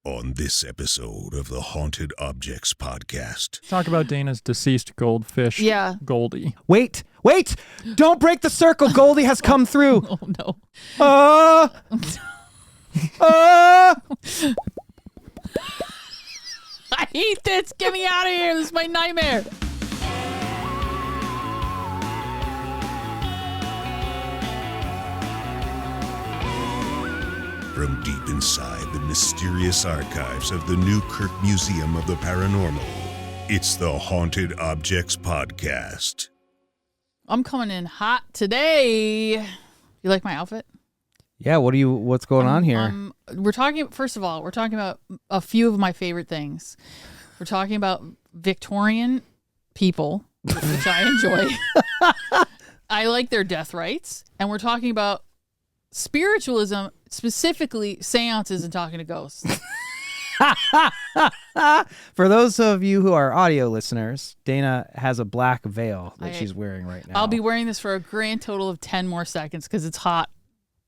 On this episode of the Haunted Objects Podcast. Talk about Dana's deceased goldfish, Goldie. Wait! Don't break the circle! Goldie has come through! Oh, no. I hate this! Get me out of here! This is my nightmare! From deep inside the mysterious archives of the Newkirk Museum of the Paranormal, it's the Haunted Objects Podcast. I'm coming in hot today. You like my outfit? Yeah, what's going on here? First of all, we're talking about a few of my favorite things. We're talking about Victorian people, which I enjoy. I like their death rites. And we're talking about spiritualism, specifically seances and talking to ghosts. For those of you who are audio listeners, Dana has a black veil that she's wearing right now. I'll be wearing this for a grand total of 10 more seconds because it's hot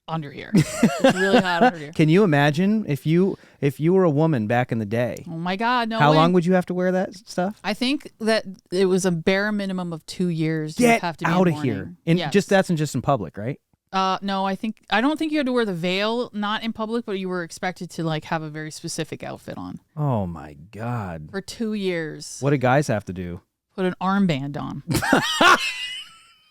under here. It's really hot under here. Can you imagine if you were a woman back in the day? Oh my God, no How way. long would you have to wear that stuff? I think that it was a bare minimum of 2 years. Get have to be out in of here. mourning. And Yes. that's just in public, right? No, I don't think you had to wear the veil, not in public, but you were expected to like have a very specific outfit on Oh my God. for 2 years. What do guys have to do? Put an armband on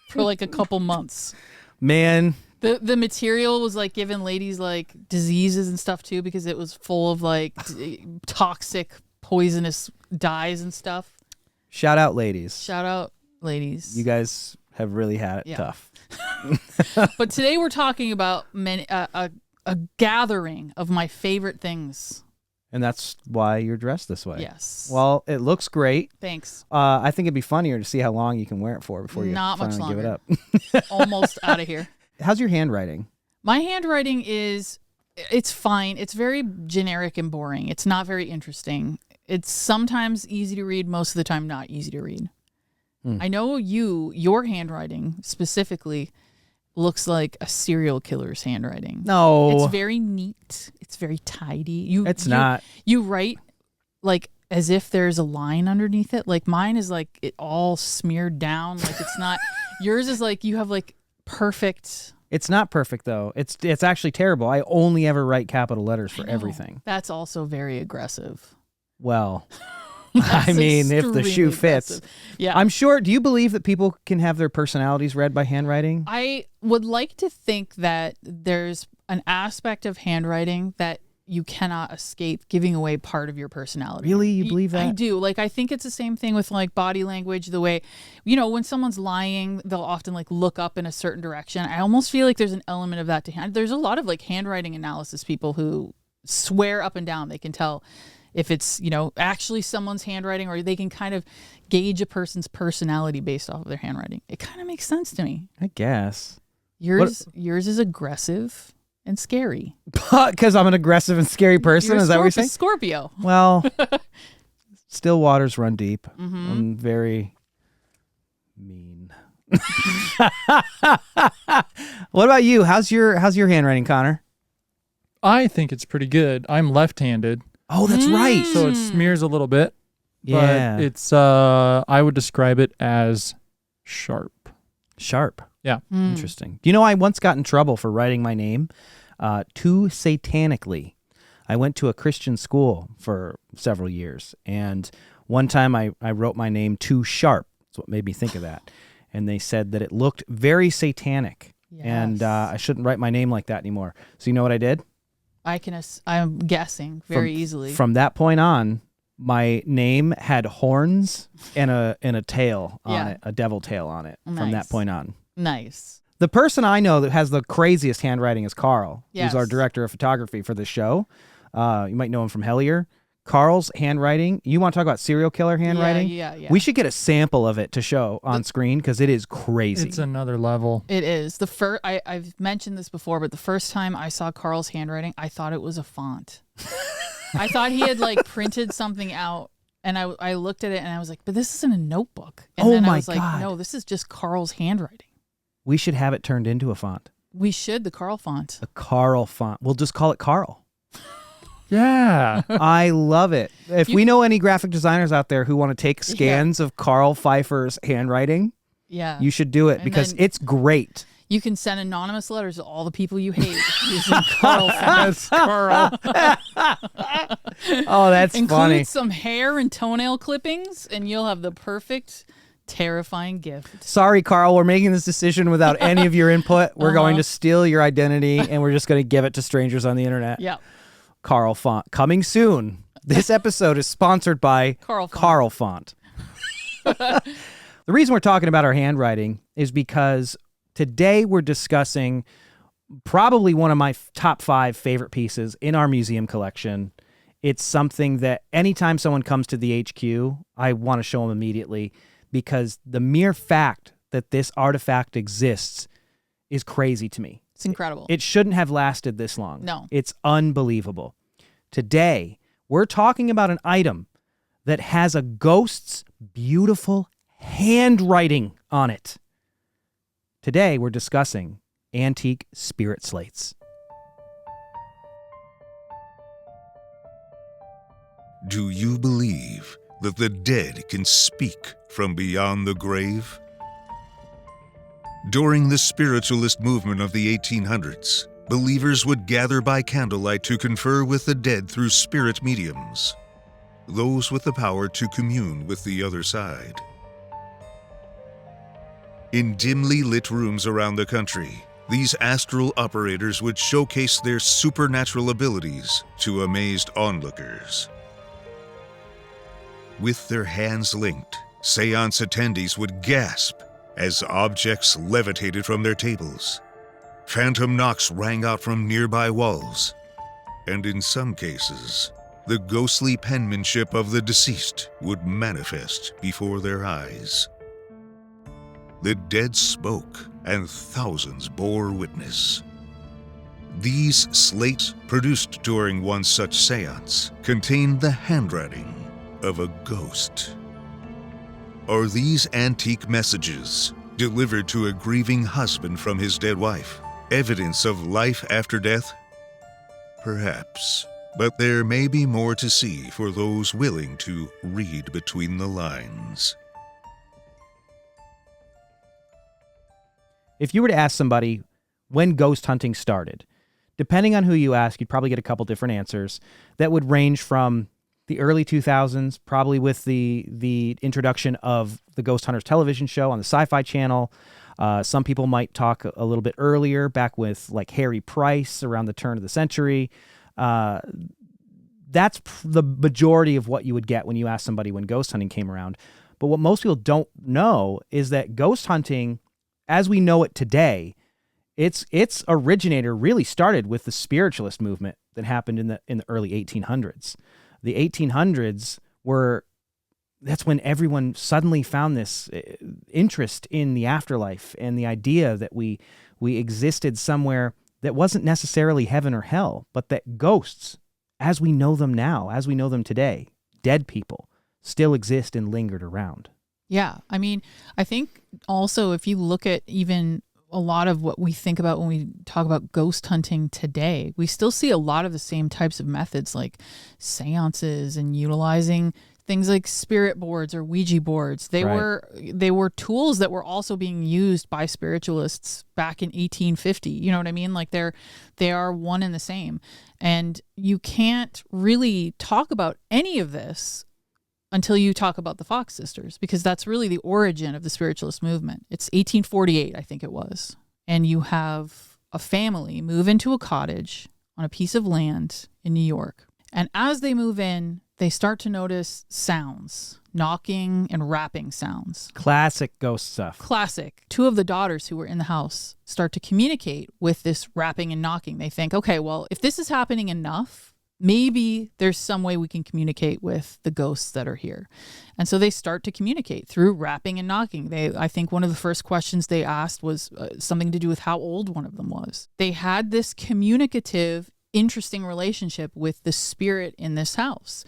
for like a couple months. Man, The material was like giving ladies like diseases and stuff too because it was full of like toxic, poisonous dyes and stuff. shout out ladies. Shout out, ladies. You guys have really had it tough. But today we're talking about a gathering of my favorite things. And that's why you're dressed this way. Yes. Well, it looks great. Thanks. I think it'd be funnier to see how long you can wear it for before you Not much finally give it longer. up. Almost out of here. How's your handwriting? My handwriting it's fine. It's very generic and boring. It's not very interesting. It's sometimes easy to read, most of the time not easy to read. I know your handwriting specifically looks like a serial killer's handwriting. No. It's very neat. It's very tidy. Not. You write like as if there's a line underneath it. Like mine is like it all smeared down. Like it's not. Yours is like you have like perfect. It's not perfect though. It's actually terrible. I only ever write capital letters for everything. That's also very aggressive. Well, I mean, if the shoe fits. Aggressive. Yeah. I'm sure. Do you believe that people can have their personalities read by handwriting? I would like to think that there's an aspect of handwriting that you cannot escape giving away part of your personality. Really? You believe that? I do. Like, I think it's the same thing with like body language, the way, when someone's lying, they'll often like look up in a certain direction. I almost feel like there's an element of that to hand. There's a lot of like handwriting analysis people who swear up and down they can tell if it's, actually someone's handwriting, or they can kind of gauge a person's personality based off of their handwriting. It kind of makes sense to me. I guess. Yours is aggressive and scary. Because I'm an aggressive and scary person? Is that what you're saying? Scorpio. Well, still waters run deep. Mm-hmm. I'm very mean. What about you? How's your handwriting, Connor? I think it's pretty good. I'm left-handed, Oh, that's right. so it smears a little bit. Yeah. But it's, I would describe it as sharp. Sharp. Yeah. Interesting. Do you know I once got in trouble for writing my name too satanically? I went to a Christian school for several years, and one time I wrote my name too sharp. That's what made me think of that. And they said that it looked very satanic, and I shouldn't write my name like that anymore. So you know what I did? I'm guessing very easily. From that point on, my name had horns and a tail on it, a devil tail on it. From that point on. Nice. The person I know that has the craziest handwriting is Karl, Yes. who's our director of photography for the show. You might know him from Hellier. Carl's handwriting. You want to talk about serial killer handwriting? Yeah. We should get a sample of it to show on screen because it is crazy. It's another level. It is. I've mentioned this before, but the first time I saw Carl's handwriting, I thought it was a font. I thought he had like printed something out, and I looked at it and I was like, but this isn't a notebook. And then I was like, no, this is just Carl's handwriting. We should have it turned into a font. We should, the Carl font. A Karl font. We'll just call it Karl. Yeah. I love it. If we know any graphic designers out there who want to take scans of Karl Pfeiffer's handwriting, Yeah. you should do it And because then it's great. you can send anonymous letters to all the people you hate using Karl font. Carl. Oh, that's Include funny. some hair and toenail clippings, and you'll have the perfect, terrifying gift. Sorry, Karl, we're making this decision without any of your input. We're going to steal your identity, and we're just going to give it to strangers on the internet. Yeah. Karl font. Coming soon. This episode is sponsored by Karl font. The reason we're talking about our handwriting is because today we're discussing probably one of my top 5 favorite pieces in our museum collection. It's something that anytime someone comes to the HQ, I want to show them immediately because the mere fact that this artifact exists is crazy to me. It's incredible. It shouldn't have lasted this long. No. It's unbelievable. Today, we're talking about an item that has a ghost's beautiful handwriting on it. Today, we're discussing antique spirit slates. Do you believe that the dead can speak from beyond the grave? During the spiritualist movement of the 1800s, believers would gather by candlelight to confer with the dead through spirit mediums, those with the power to commune with the other side. In dimly lit rooms around the country, these astral operators would showcase their supernatural abilities to amazed onlookers. With their hands linked, séance attendees would gasp as objects levitated from their tables. Phantom knocks rang out from nearby walls, and in some cases, the ghostly penmanship of the deceased would manifest before their eyes. The dead spoke, and thousands bore witness. These slates, produced during one such séance, contained the handwriting of a ghost. Are these antique messages, delivered to a grieving husband from his dead wife, evidence of life after death? Perhaps, but there may be more to see for those willing to read between the lines. If you were to ask somebody when ghost hunting started, depending on who you ask, you'd probably get a couple different answers that would range from the early 2000s, probably with the introduction of the Ghost Hunters television show on the Sci-Fi Channel. Some people might talk a little bit earlier, back with like Harry Price around the turn of the century. That's the majority of what you would get when you ask somebody when ghost hunting came around. But what most people don't know is that ghost hunting, as we know it today, its originator really started with the spiritualist movement that happened in the early 1800s. The 1800s that's when everyone suddenly found this interest in the afterlife and the idea that we existed somewhere that wasn't necessarily heaven or hell, but that ghosts, as we know them now, as we know them today, dead people, still exist and lingered around. Yeah. I mean, I think also if you look at even a lot of what we think about when we talk about ghost hunting today, we still see a lot of the same types of methods like seances and utilizing things like spirit boards or Ouija boards. They were tools that were also being used by spiritualists back in 1850. You know what I mean? Like they are one and the same. And you can't really talk about any of this until you talk about the Fox sisters, because that's really the origin of the spiritualist movement. It's 1848, I think it was. And you have a family move into a cottage on a piece of land in New York. And as they move in, they start to notice sounds, knocking and rapping sounds. Classic ghost stuff. Classic. 2 of the daughters who were in the house start to communicate with this rapping and knocking. They think, okay, well, if this is happening enough, maybe there's some way we can communicate with the ghosts that are here. And so they start to communicate through rapping and knocking. I think one of the first questions they asked was something to do with how old one of them was. They had this communicative, interesting relationship with the spirit in this house.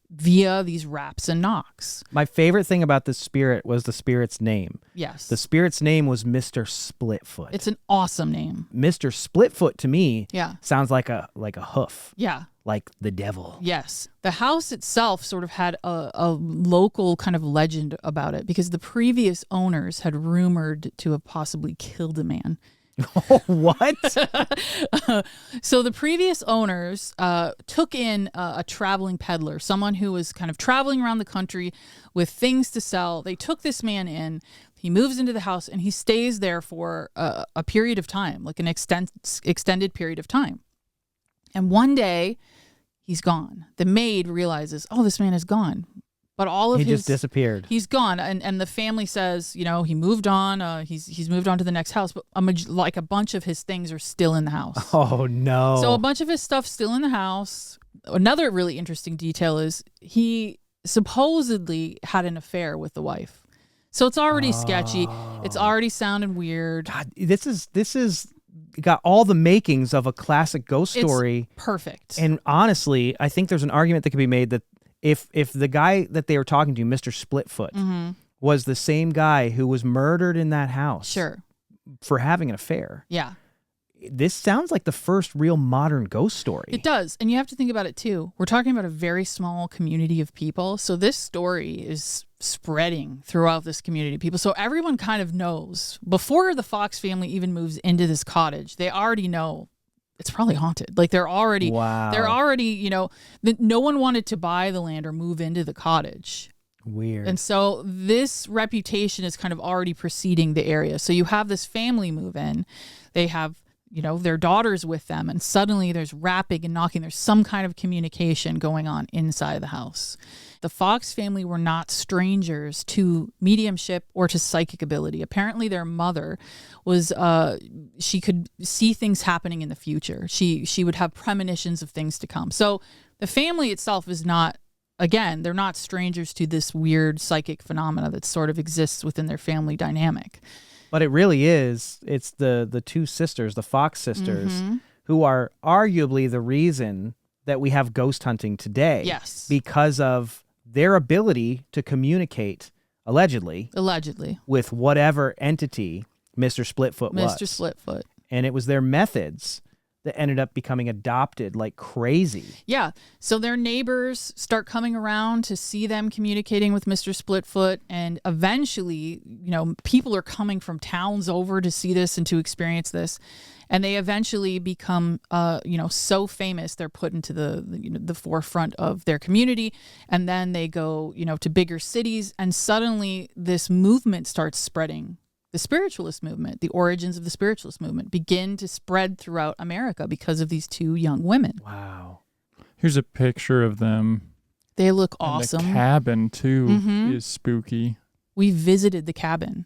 via these raps and knocks. My favorite thing about the spirit was the spirit's name. Yes. The spirit's name was Mr. Splitfoot. It's an awesome name. Mr. Splitfoot to me Yeah. sounds like a hoof, Yeah. like the devil. Yes. The house itself sort of had a local kind of legend about it because the previous owners had rumored to have possibly killed a man. What? So the previous owners took in a traveling peddler, someone who was kind of traveling around the country with things to sell. They took this man in. He moves into the house and he stays there for a period of time, like an extended period of time. And one day, he's gone. The maid realizes, oh, this man is gone. But all of he just disappeared. He's gone, and the family says, you know, he moved on. He's moved on to the next house, but like a bunch of his things are still in the house. Oh no! So a bunch of his stuff's still in the house. Another really interesting detail is he supposedly had an affair with the wife. So it's already sketchy. It's already sounding weird. God, this is got all the makings of a classic ghost story. It's perfect. And honestly, I think there's an argument that could be made that if the guy that they were talking to, Mr. Splitfoot, was the same guy who was murdered in that house Sure. for having an affair, Yeah. this sounds like the first real modern ghost story. It does. And you have to think about it too. We're talking about a very small community of people. So this story is spreading throughout this community of people. So everyone kind of knows before the Fox family even moves into this cottage, they already know it's probably haunted. Like they're already, you know, no one wanted to buy the land or move into the cottage. Weird. And so this reputation is kind of already preceding the area. So you have this family move in. They have, you know, their daughters with them. And suddenly there's rapping and knocking. There's some kind of communication going on inside the house. The Fox family were not strangers to mediumship or to psychic ability. Apparently their mother was, she could see things happening in the future. She would have premonitions of things to come. So the family itself is not, again, they're not strangers to this weird psychic phenomena that sort of exists within their family dynamic. But it really is. It's the two sisters, the Fox sisters, who are arguably the reason that we have ghost hunting today. Yes. Because of their ability to communicate, allegedly, with whatever entity Mr. Splitfoot was. Mr. Splitfoot. And it was their methods that ended up becoming adopted like crazy. Yeah. So their neighbors start coming around to see them communicating with Mr. Splitfoot. And eventually, you know, people are coming from towns over to see this and to experience this. And they eventually become, you know, so famous, they're put into the forefront of their community. And then they go, you know, to bigger cities. And suddenly this movement starts spreading. The spiritualist movement, the origins of the spiritualist movement begin to spread throughout America because of these two young women. Wow. Here's a picture of them. They look And awesome. the cabin, too, is spooky. We visited the cabin.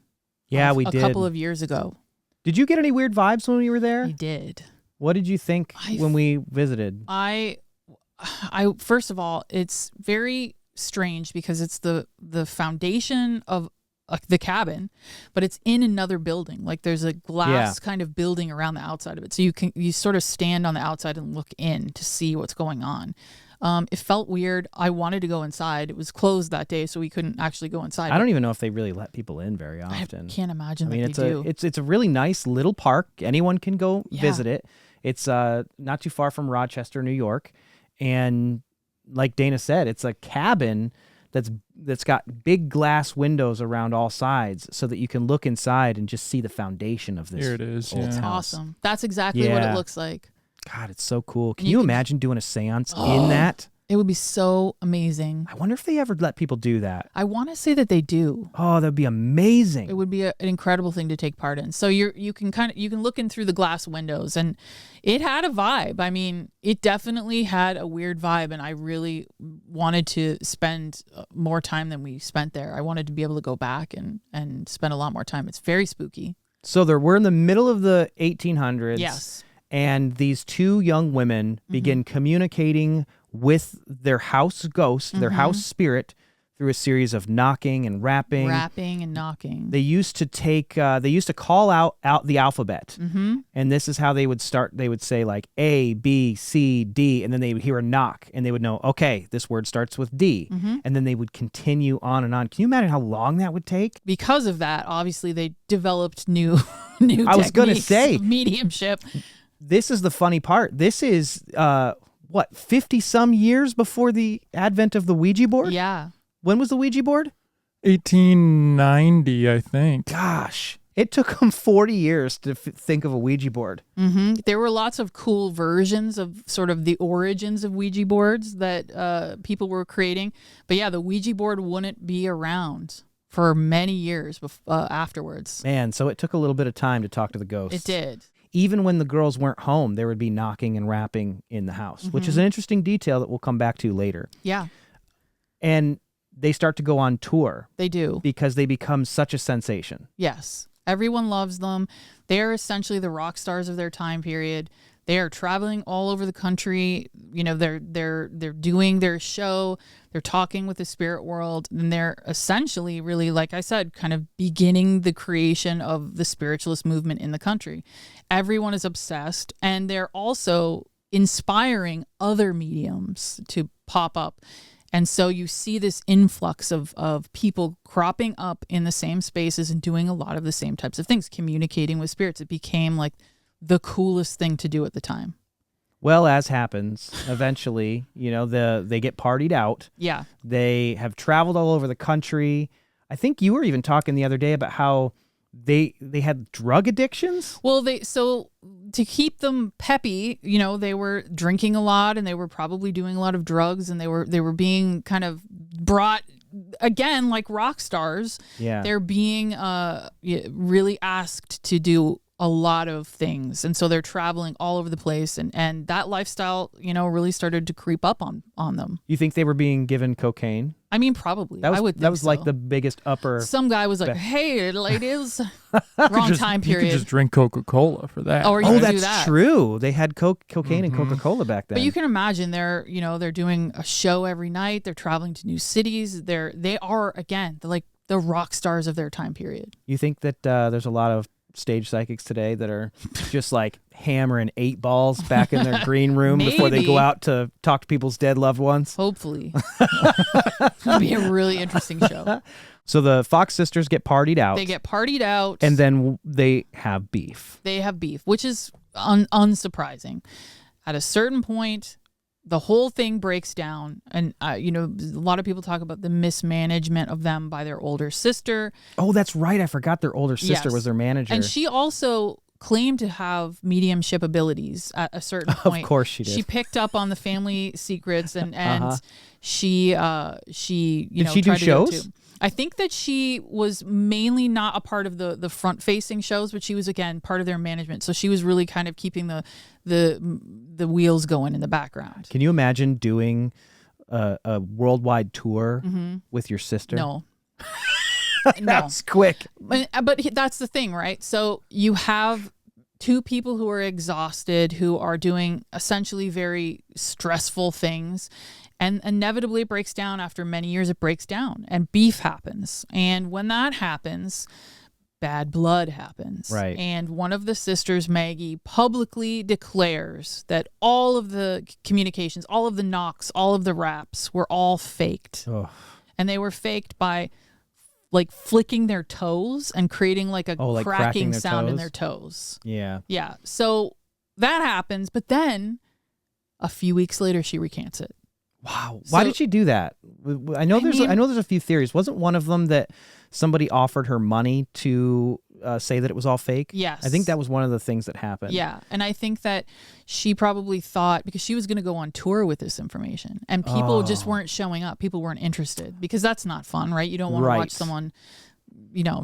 Yeah, we a did. couple of years ago. Did you get any weird vibes when we were there? I did. What did you think when we visited? I first of all, it's very strange because it's the foundation of the cabin, but it's in another building. Like there's a glass kind of building around the outside of it. So you sort of stand on the outside and look in to see what's going on. It felt weird. I wanted to go inside. It was closed that day, so we couldn't actually go inside. I don't even know if they really let people in very often. I can't imagine I mean, that they do. It's a really nice little park. Anyone can go visit it. It's not too far from Rochester, New York. And like Dana said, it's a cabin that's got big glass windows around all sides so that you can look inside and just see the foundation of this. Here it is. old Yeah. house. Awesome. That's exactly what it looks like. God, it's so cool. Can You you can- imagine doing a seance in that? It would be so amazing. I wonder if they ever let people do that. I want to say that they do. Oh, that'd be amazing. It would be an incredible thing to take part in. So you can look in through the glass windows, and it had a vibe. I mean, it definitely had a weird vibe, and I really wanted to spend more time than we spent there. I wanted to be able to go back and spend a lot more time. It's very spooky. So we're in the middle of the 1800s. Yes. And these two young women begin communicating with their house ghost, their house spirit, through a series of knocking and rapping. Rapping and knocking. They used to call out the alphabet. Mm-hmm. And this is how they would start. They would say like A, B, C, D, and then they would hear a knock and they would know, okay, this word starts with D. Mm-hmm. And then they would continue on and on. Can you imagine how long that would take? Because of that, obviously, they developed new I was going to techniques say, of mediumship. this is the funny part. This is, 50-some years before the advent of the Ouija board? Yeah. When was the Ouija board? 1890, I think. Gosh, it took them 40 years to think of a Ouija board. Mm-hmm. There were lots of cool versions of sort of the origins of Ouija boards that people were creating. But yeah, the Ouija board wouldn't be around for many years afterwards. Man, so it took a little bit of time to talk to the ghosts. It did. Even when the girls weren't home, there would be knocking and rapping in the house, which is an interesting detail that we'll come back to later. Yeah, And they start to go on tour they do. because they become such a sensation. Yes. Everyone loves them. They are essentially the rock stars of their time period. They are traveling all over the country. You know, they're doing their show. They're talking with the spirit world, and they're essentially really, like I said, kind of beginning the creation of the spiritualist movement in the country. Everyone is obsessed, and they're also inspiring other mediums to pop up. And so you see this influx of people cropping up in the same spaces and doing a lot of the same types of things, communicating with spirits. It became like the coolest thing to do at the time. Well, as happens, eventually, they get partied out. Yeah. They have traveled all over the country. I think you were even talking the other day about how they had drug addictions. Well, so to keep them peppy, they were drinking a lot and they were probably doing a lot of drugs, and they were being kind of brought again like rock stars. Yeah. They're being really asked to do a lot of things, and so they're traveling all over the place, and that lifestyle really started to creep up on them. You think they were being given cocaine? I mean, probably. That was, I would think that was so. like the biggest upper. Some guy was like, "Hey, ladies, wrong time You period." could just drink Coca-Cola for that. Or you Oh, could do that's that. true. They had cocaine and Coca-Cola back then. But you can imagine they're doing a show every night. They're traveling to new cities. They are again like the rock stars of their time period. You think that there's a lot of stage psychics today that are just like hammering 8 balls back in their green room before they go Maybe. out to talk to people's dead loved ones? Hopefully, it'll be a really interesting show. So the Fox sisters get partied out. They get partied out, and then they have beef. they have beef, which is unsurprising. At a certain point, the whole thing breaks down, and a lot of people talk about the mismanagement of them by their older sister. Oh, that's right. I forgot their older sister Yes. was their manager. And she also claimed to have mediumship abilities at a certain point. Of course she did. She picked up on the family secrets, and Uh-huh. she Did she do tried to do it shows? too. I think that she was mainly not a part of the front facing shows, but she was again part of their management. So she was really kind of keeping the wheels going in the background. Can you imagine doing a worldwide tour with your sister? No. No. That's quick. But that's the thing, right? So you have two people who are exhausted, who are doing essentially very stressful things. And inevitably it breaks down. After many years, it breaks down and beef happens. And when that happens, bad blood happens. Right. And one of the sisters, Maggie, publicly declares that all of the communications, all of the knocks, all of the raps were all faked. Oh. And they were faked by like flicking their toes and creating like a like cracking cracking their sound in toes? their toes. Yeah. Yeah. So that happens. But then a few weeks later, she recants it. Wow. Why So- did she do that? I know there's a few theories. Wasn't one of them that somebody offered her money to say that it was all fake? Yes. I think that was one of the things that happened. Yeah. And I think that she probably thought, because she was going to go on tour with this information, and people just weren't showing up. People weren't interested, because that's not fun, right? You don't want to Right. watch someone,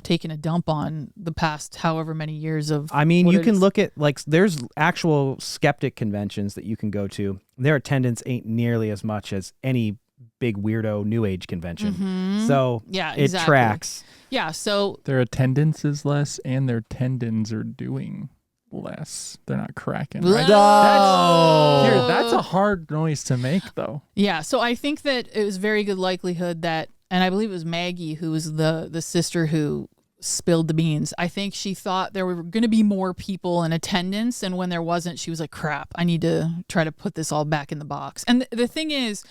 taking a dump on the past however many years of. I mean, what you it can is. look at there's actual skeptic conventions that you can go to. Their attendance ain't nearly as much as any big weirdo new age convention. So Yeah, it exactly. tracks. Yeah. So Their attendance is less, and their tendons are doing less. They're not cracking. Right? Oh. That's a hard noise to make, though. yeah. So I think that it was very good likelihood that and I believe it was Maggie who was the sister who spilled the beans. I think she thought there were going to be more people in attendance, and when there wasn't, she was like, crap, I need to try to put this all back in the box. And the thing is,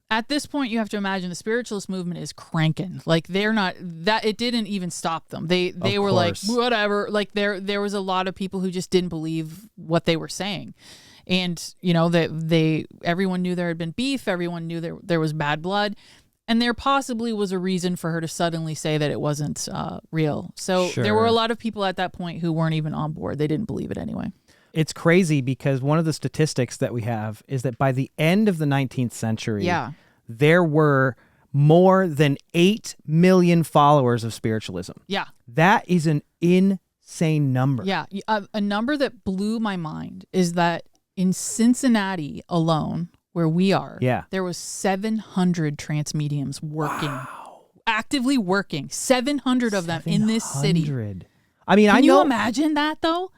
at this point, you have to imagine the spiritualist movement is cranking. Like, they're not that, it didn't even stop them. They were like, whatever. Like, there was a lot of people who just didn't believe what they were saying. And, you know, everyone knew there had been beef. Everyone knew there was bad blood. And there possibly was a reason for her to suddenly say that it wasn't real. So there were a lot of people at that point who weren't even on board. They didn't believe it anyway. It's crazy because one of the statistics that we have is that by the end of the 19th century, there were more than 8 million followers of spiritualism. Yeah. That is an insane number. Yeah. A number that blew my mind is that in Cincinnati alone, where we are, there was 700 trance mediums working, actively working, 700 of them in this city. I mean, Can you imagine that though?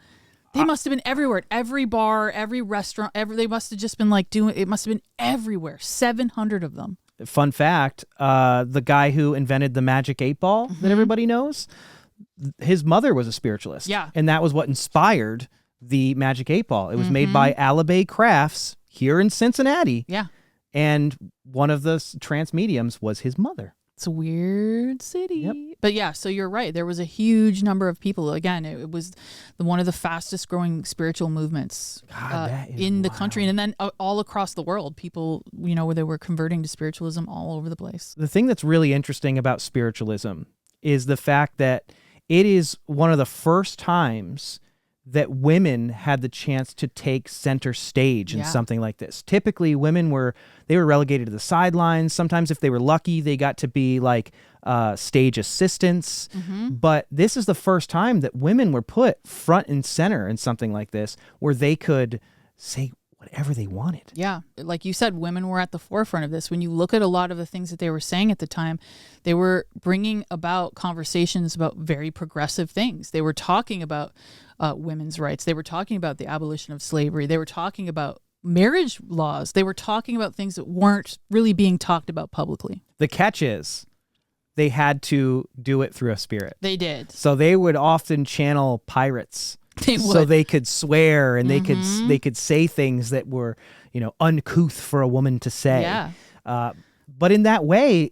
They must have been everywhere, at every bar, every restaurant, they must have just been like it must have been everywhere, 700 of them. Fun fact, the guy who invented the magic 8-ball that everybody knows, his mother was a spiritualist. Yeah. And that was what inspired the magic 8-ball. It was made by Alabay Crafts here in Cincinnati. Yeah. And one of the trance mediums was his mother. It's a weird city. Yep. But yeah, so you're right. There was a huge number of people. Again, it was one of the fastest growing spiritual movements in the country. And then all across the world, people, you know, where they were converting to spiritualism all over the place. The thing that's really interesting about spiritualism is the fact that it is one of the first times that women had the chance to take center stage in something like this. Typically, women were relegated to the sidelines. Sometimes if they were lucky, they got to be like stage assistants. But this is the first time that women were put front and center in something like this, where they could say whatever they wanted. Yeah. Like you said, women were at the forefront of this. When you look at a lot of the things that they were saying at the time, they were bringing about conversations about very progressive things. They were talking about women's rights. They were talking about the abolition of slavery. They were talking about marriage laws. They were talking about things that weren't really being talked about publicly. The catch is they had to do it through a spirit. They did. So they would often channel pirates. So they could swear and they could say things that were, you know, uncouth for a woman to say. Yeah. But in that way,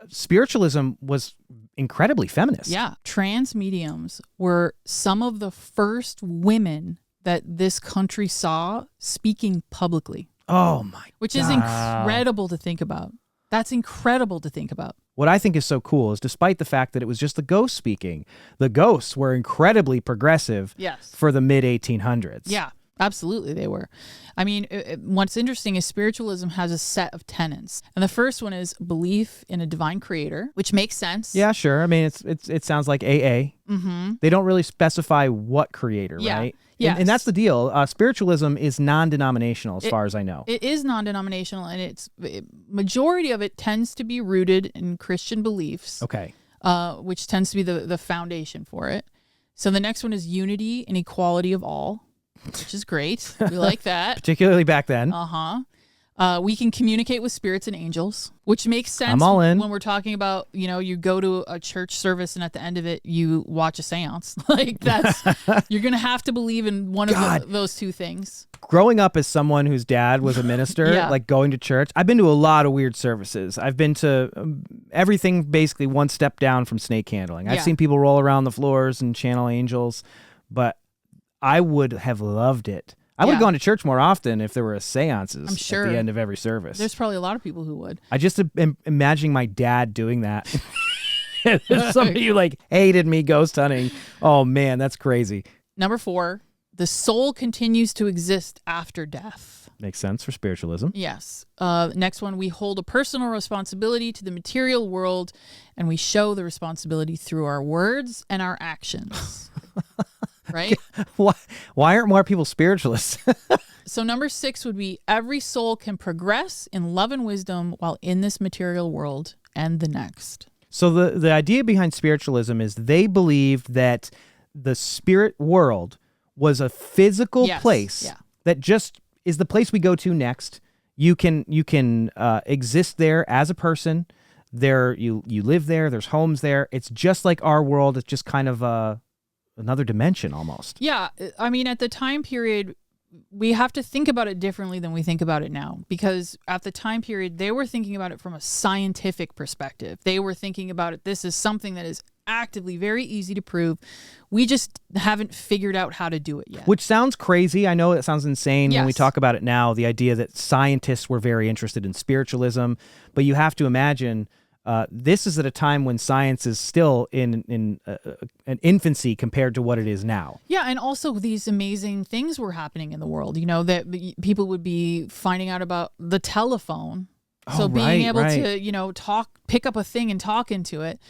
spiritualism was incredibly feminist. Yeah. Trans mediums were some of the first women that this country saw speaking publicly. Oh my God. Which is incredible to think about. That's incredible to think about. What I think is so cool is despite the fact that it was just the ghosts speaking, the ghosts were incredibly progressive for the mid-1800s. Yeah, absolutely they were. I mean, what's interesting is spiritualism has a set of tenets. And the first one is belief in a divine creator, which makes sense. Yeah, sure. I mean, it sounds like AA. They don't really specify what creator, right? Yeah. And that's the deal. Spiritualism is non-denominational as far as I know. It is non-denominational, and majority of it tends to be rooted in Christian beliefs. Okay. Which tends to be the foundation for it. So the next one is unity and equality of all, which is great. We like that. Particularly back then. We can communicate with spirits and angels, which makes sense. I'm all in. When we're talking about, you know, you go to a church service and at the end of it, you watch a séance. Like you're going to have to believe in one of those two things. Growing up as someone whose dad was a minister, like going to church, I've been to a lot of weird services. I've been to everything basically one step down from snake handling. I've seen people roll around the floors and channel angels, but I would have loved it. I would have gone to church more often if there were seances at the end of every service. There's probably a lot of people who would. I just am imagining my dad doing that. Somebody who like hated me ghost hunting. Oh man, that's crazy. Number 4, the soul continues to exist after death. Makes sense for spiritualism. Yes. Next one, we hold a personal responsibility to the material world, and we show the responsibility through our words and our actions. Right? Why aren't more people spiritualists? So number 6 would be every soul can progress in love and wisdom while in this material world and the next. So the idea behind spiritualism is they believed that the spirit world was a physical place that just is the place we go to next. You can exist there as a person. You live there. There's homes there. It's just like our world. It's just kind of another dimension almost. Yeah. I mean, at the time period, we have to think about it differently than we think about it now, because at the time period, they were thinking about it from a scientific perspective. They were thinking about it. This is something that is actively very easy to prove. We just haven't figured out how to do it yet. Which sounds crazy. I know it sounds insane when we Yes. talk about it now, the idea that scientists were very interested in spiritualism. But you have to imagine this is at a time when science is still in an infancy compared to what it is now. Yeah, and also these amazing things were happening in the world, that people would be finding out about the telephone. So being able to, pick up a thing and talk into it.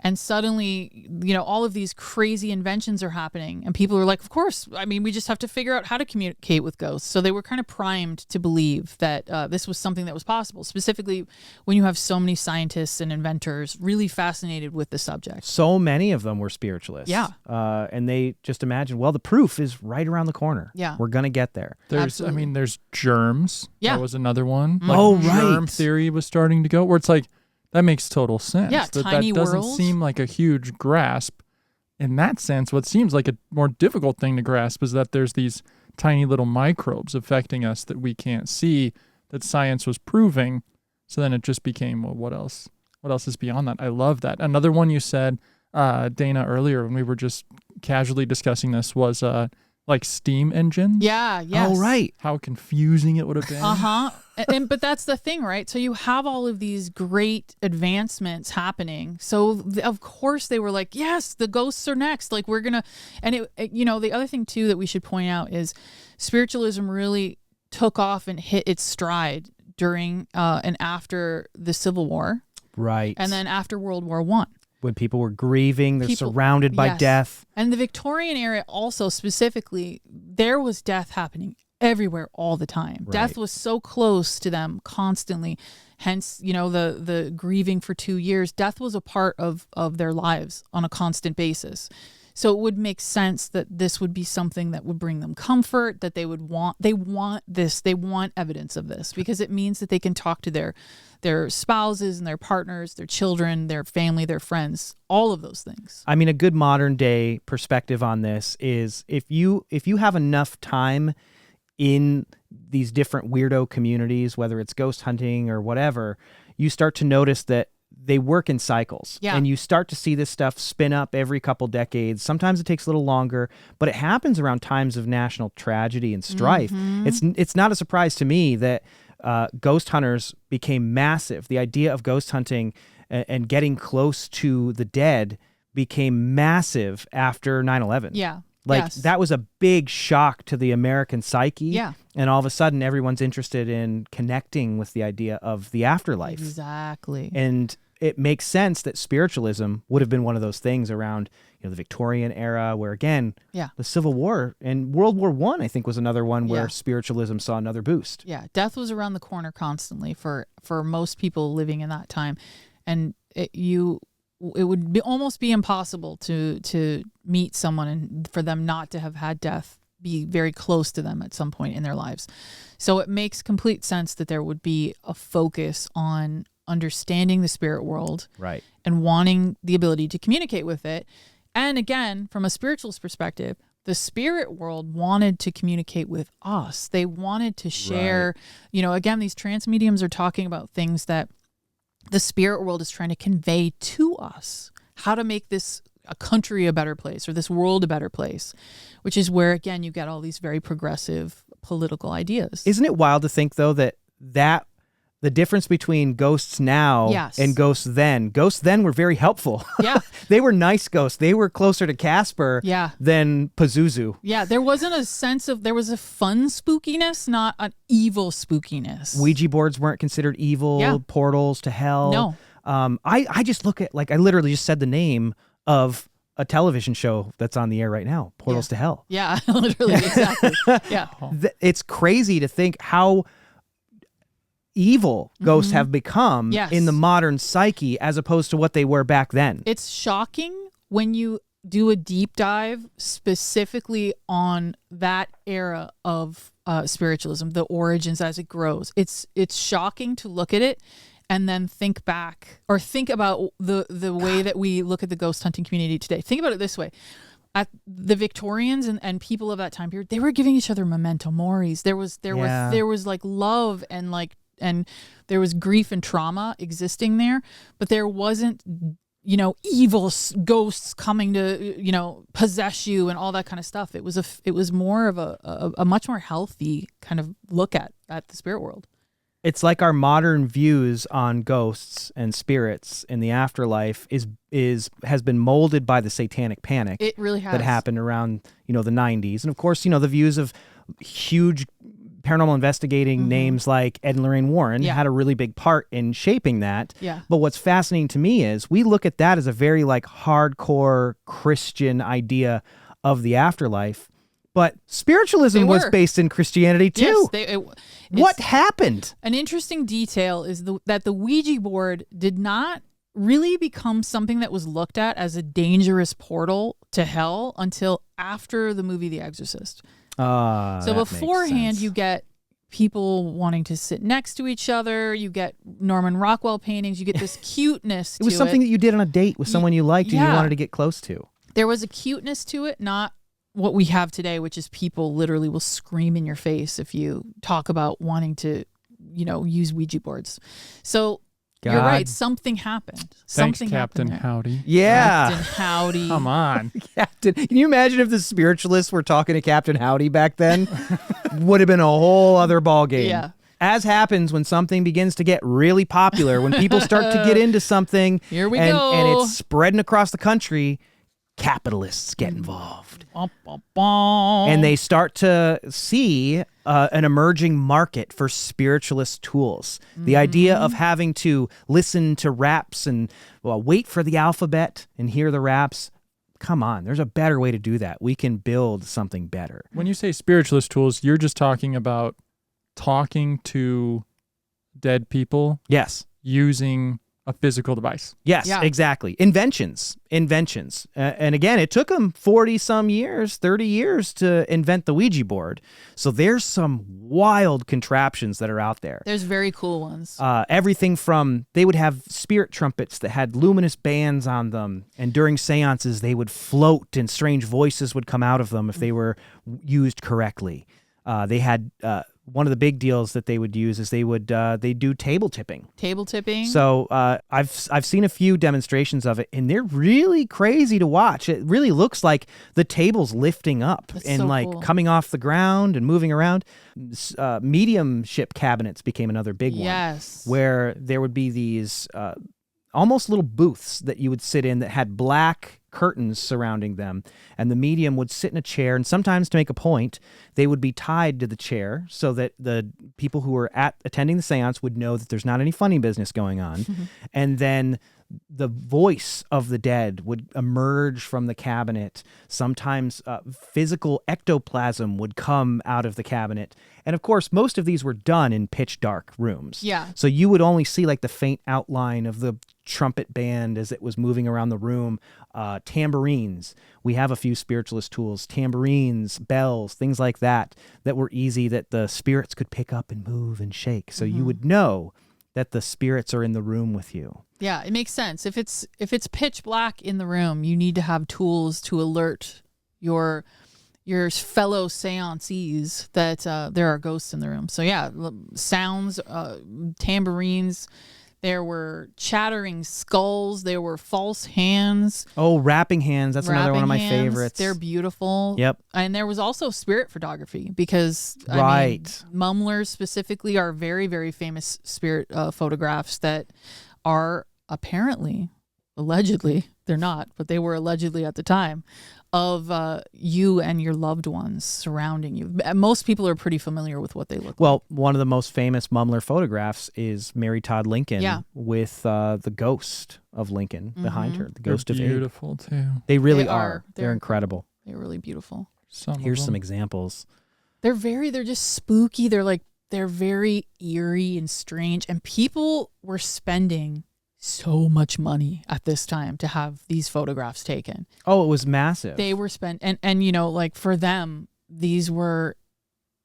And suddenly, all of these crazy inventions are happening. And people are like, of course, I mean, we just have to figure out how to communicate with ghosts. So they were kind of primed to believe that this was something that was possible, specifically when you have so many scientists and inventors really fascinated with the subject. So many of them were spiritualists. Yeah. And they just imagined, well, the proof is right around the corner. Yeah. We're going to get there. There's germs. Yeah. That was another one. Mm-hmm. Germ theory was starting to go, where it's like, that makes total sense. Yeah, tiny that doesn't worlds. seem like a huge grasp. In that sense, what seems like a more difficult thing to grasp is that there's these tiny little microbes affecting us that we can't see, that science was proving. So then it just became, well, what else? What else is beyond that? I love that. Another one you said, Dana, earlier when we were just casually discussing this was like steam engines. Yeah, yes. Oh, right. How confusing it would have been. Uh-huh. But that's the thing, right? So you have all of these great advancements happening. So of course they were like, yes, the ghosts are next. Like we're going to, and the other thing too that we should point out is spiritualism really took off and hit its stride during and after the Civil War. Right. And then after World War I. When people were grieving, they're surrounded by yes. death. And the Victorian era also specifically, there was death happening everywhere all the time. Right. Death was so close to them constantly. Hence, the grieving for 2 years. Death was a part of their lives on a constant basis. So it would make sense that this would be something that would bring them comfort, that they want evidence of this, because it means that they can talk to their spouses and their partners, their children, their family, their friends, all of those things. I mean, a good modern day perspective on this is if you have enough time in these different weirdo communities, whether it's ghost hunting or whatever, you start to notice that they work in cycles. Yeah. And you start to see this stuff spin up every couple decades. Sometimes it takes a little longer, but it happens around times of national tragedy and strife. Mm-hmm. It's not a surprise to me that ghost hunters became massive. The idea of ghost hunting and getting close to the dead became massive after 9/11. Yeah. Like yes. that was a big shock to the American psyche. Yeah. And all of a sudden everyone's interested in connecting with the idea of the afterlife. Exactly. And it makes sense that spiritualism would have been one of those things around, the Victorian era, where again, the Civil War and World War I think was another one where spiritualism saw another boost. Yeah, death was around the corner constantly for most people living in that time, and it would almost be impossible to meet someone and for them not to have had death be very close to them at some point in their lives. So it makes complete sense that there would be a focus on understanding the spirit world, right, and wanting the ability to communicate with it. And again, from a spiritualist perspective, the spirit world wanted to communicate with us. They wanted to share, again, these trance mediums are talking about things that the spirit world is trying to convey to us, how to make a country a better place or this world a better place, which is where, again, you get all these very progressive political ideas. Isn't it wild to think, though, that the difference between ghosts now and ghosts then were very helpful. Yeah. They were nice ghosts. They were closer to Casper than Pazuzu. Yeah, there wasn't a sense of, there was a fun spookiness, not an evil spookiness. Ouija boards weren't considered evil, portals to hell. No. I just look at, I literally just said the name of a television show that's on the air right now, Portals to Hell. Yeah, literally, exactly. Yeah. It's crazy to think how evil ghosts have become in the modern psyche as opposed to what they were back then. It's shocking when you do a deep dive specifically on that era of spiritualism, the origins as it grows. It's shocking to look at it and then think back or think about the way that we look at the ghost hunting community today. Think about it this way. At the Victorians and people of that time period, they were giving each other memento moris. There was like love and there was grief and trauma existing there, but there wasn't, evil ghosts coming to, possess you and all that kind of stuff. It was more of a much more healthy kind of look at the spirit world. It's like our modern views on ghosts and spirits in the afterlife has been molded by the satanic panic. It really has. That happened around, the 90s. And of course, the views of huge paranormal investigating names like Ed and Lorraine Warren had a really big part in shaping that. Yeah. But what's fascinating to me is we look at that as a very like hardcore Christian idea of the afterlife. But spiritualism was based in Christianity too. Yes, what happened? An interesting detail is that the Ouija board did not really become something that was looked at as a dangerous portal to hell until after the movie The Exorcist. So beforehand, you get people wanting to sit next to each other. You get Norman Rockwell paintings. You get this cuteness to it. It was something that you did on a date with someone you liked and you wanted to get close to. There was a cuteness to it, not what we have today, which is people literally will scream in your face if you talk about wanting to, use Ouija boards. So you're right. Something happened. Thanks, Something Captain happened there. Howdy. Yeah. Captain Howdy. Come on. Captain. Can you imagine if the spiritualists were talking to Captain Howdy back then? Would have been a whole other ballgame. Yeah. As happens when something begins to get really popular, when people start to get into something Here we and go. it's spreading across the country, capitalists get involved. And they start to see an emerging market for spiritualist tools. The idea of having to listen to raps and wait for the alphabet and hear the raps. Come on, there's a better way to do that. We can build something better. When you say spiritualist tools, you're just talking about talking to dead people Yes. using a physical device. Yes, exactly. Inventions. And again, it took them 40-some years, 30 years to invent the Ouija board. So there's some wild contraptions that are out there. There's very cool ones. Everything from, they would have spirit trumpets that had luminous bands on them. And during seances, they would float and strange voices would come out of them if they were used correctly. They had... one of the big deals that they would use is they do table tipping. Table tipping. So I've seen a few demonstrations of it, and they're really crazy to watch. It really looks like the table's lifting up and so like cool. coming off the ground and moving around. Mediumship cabinets became another big one. Yes. Where there would be these almost little booths that you would sit in that had black curtains surrounding them, and the medium would sit in a chair, and sometimes to make a point, they would be tied to the chair so that the people who were attending the seance would know that there's not any funny business going on. And then the voice of the dead would emerge from the cabinet. Sometimes physical ectoplasm would come out of the cabinet. And of course, most of these were done in pitch dark rooms. Yeah. So you would only see like the faint outline of the trumpet band as it was moving around the room. Tambourines. We have a few spiritualist tools. Tambourines, bells, things like that were easy that the spirits could pick up and move and shake. So you would know that the spirits are in the room with you. Yeah, it makes sense. If it's pitch black in the room, you need to have tools to alert your fellow seancees that there are ghosts in the room. So yeah, sounds, tambourines. There were chattering skulls. There were false hands. Oh, rapping hands. That's another one of my Rapping hands. favorites. They're beautiful. Yep. And there was also spirit photography because Right. Mumlers specifically are very, very famous spirit photographs that are apparently, allegedly, they're not, but they were allegedly at the time, of you and your loved ones surrounding you. Most people are pretty familiar with what they look like. Well, one of the most famous Mumler photographs is Mary Todd Lincoln Yeah. with the ghost of Lincoln behind her, the ghost They're of Abe. beautiful too. They really They are. are. They're incredible. They're really beautiful. Here's some them. examples. They're just spooky. They're very eerie and strange. And people were spending so much money at this time to have these photographs taken. Oh, it was massive. They were spent, and for them, these were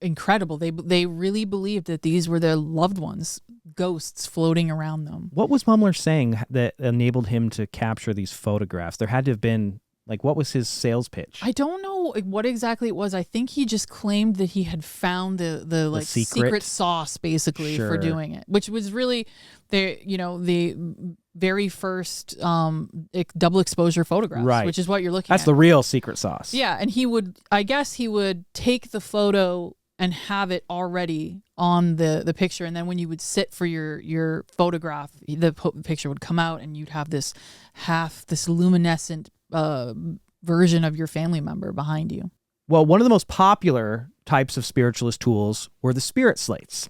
incredible. They really believed that these were their loved ones, ghosts floating around them. What was Mumler saying that enabled him to capture these photographs? There had to have been, like, what was his sales pitch? I don't know what exactly it was. I think he just claimed that he had found the secret sauce, basically, for doing it, which was really the very first double exposure photographs, right, which is what you're looking at. That's the real secret sauce. Yeah, and he would take the photo and have it already on the picture, and then when you would sit for your photograph, the picture would come out, and you'd have this luminescent version of your family member behind you. Well, one of the most popular types of spiritualist tools were the spirit slates,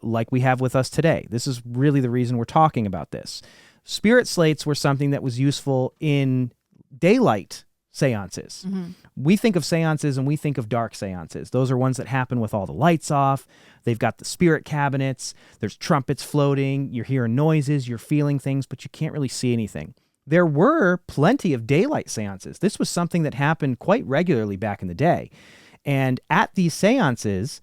like we have with us today. This is really the reason we're talking about this. Spirit slates were something that was useful in daylight seances. Mm-hmm. We think of seances and we think of dark seances. Those are ones that happen with all the lights off. They've got the spirit cabinets. There's trumpets floating. You're hearing noises. You're feeling things, but you can't really see anything. There were plenty of daylight seances. This was something that happened quite regularly back in the day. And at these seances,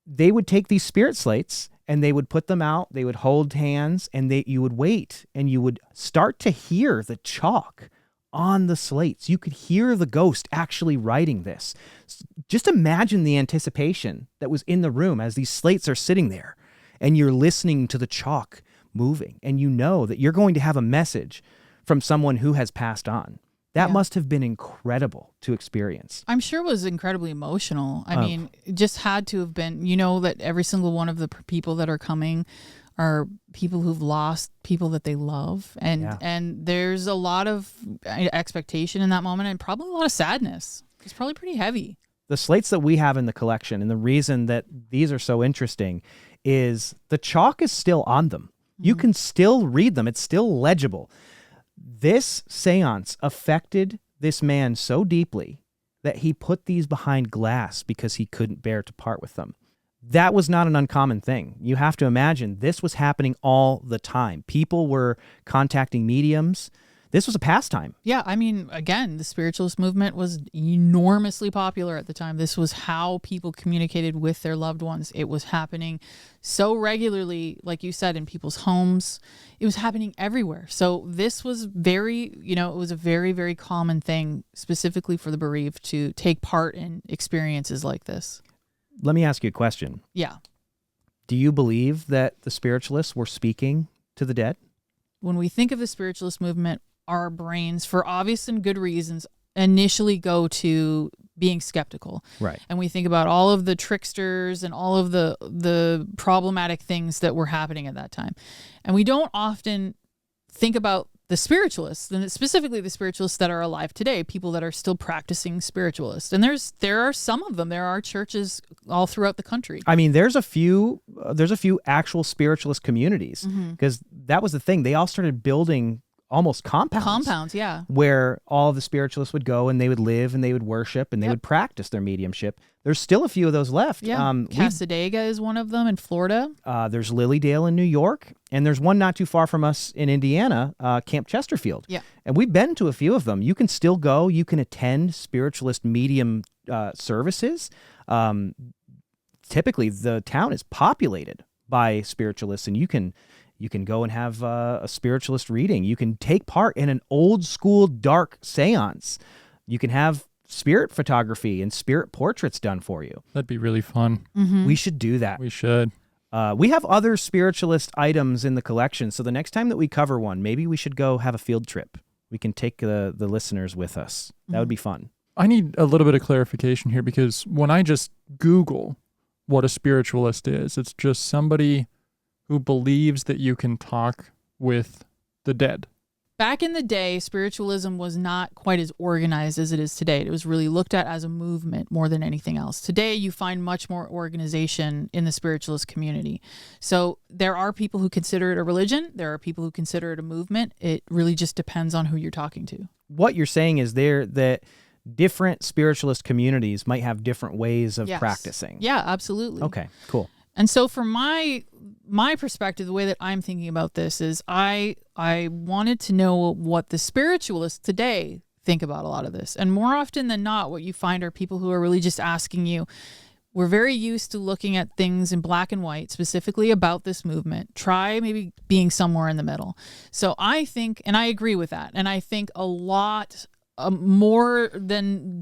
they would take these spirit slates and they would put them out. They would hold hands, and you would wait, and you would start to hear the chalk on the slates. You could hear the ghost actually writing this. Just imagine the anticipation that was in the room as these slates are sitting there, and you're listening to the chalk moving, and you know that you're going to have a message from someone who has passed on. That must have been incredible to experience. I'm sure it was incredibly emotional. I mean, it just had to have been, that every single one of the people that are coming are people who've lost people that they love. And there's a lot of expectation in that moment, and probably a lot of sadness. It's probably pretty heavy. The slates that we have in the collection, and the reason that these are so interesting, is the chalk is still on them. You can still read them. It's still legible. This seance affected this man so deeply that he put these behind glass because he couldn't bear to part with them. That was not an uncommon thing. You have to imagine this was happening all the time. People were contacting mediums. This was a pastime. Yeah, I mean, again, the spiritualist movement was enormously popular at the time. This was how people communicated with their loved ones. It was happening so regularly, like you said, in people's homes. It was happening everywhere. So this was it was a very, very common thing, specifically for the bereaved, to take part in experiences like this. Let me ask you a question. Yeah. Do you believe that the spiritualists were speaking to the dead? When we think of the spiritualist movement, our brains, for obvious and good reasons, initially go to being skeptical. Right. And we think about all of the tricksters and all of the problematic things that were happening at that time. And we don't often think about the spiritualists, and specifically the spiritualists that are alive today, people that are still practicing spiritualists. And there are some of them. There are churches all throughout the country. I mean, there's a few actual spiritualist communities, because that was the thing. They all started building almost compounds, yeah, where all of the spiritualists would go and they would live and they would worship and they would practice their mediumship. There's still a few of those left. Yeah, Casadega is one of them in Florida. There's Lilydale in New York, and there's one not too far from us in Indiana, Camp Chesterfield. Yeah, and we've been to a few of them. You can still go. You can attend spiritualist medium services. Typically, the town is populated by spiritualists, and you can go and have a spiritualist reading. You can take part in an old school dark seance. You can have spirit photography and spirit portraits done for you. That'd be really fun. We should do that. We should. We have other spiritualist items in the collection, so the next time that we cover one, maybe we should go have a field trip. We can take the listeners with us. That would be fun. I need a little bit of clarification here, because when I just Google what a spiritualist is, it's just somebody who believes that you can talk with the dead. Back in the day, spiritualism was not quite as organized as it is today. It was really looked at as a movement more than anything else. Today, you find much more organization in the spiritualist community. So there are people who consider it a religion. There are people who consider it a movement. It really just depends on who you're talking to. What you're saying is that different spiritualist communities might have different ways of practicing. Yeah, absolutely. Okay, cool. And so from my perspective, the way that I'm thinking about this is I wanted to know what the spiritualists today think about a lot of this. And more often than not, what you find are people who are really just asking you, We're very used to looking at things in black and white, specifically about this movement. Try maybe being somewhere in the middle. So I think, and I agree with that, and I think a lot more than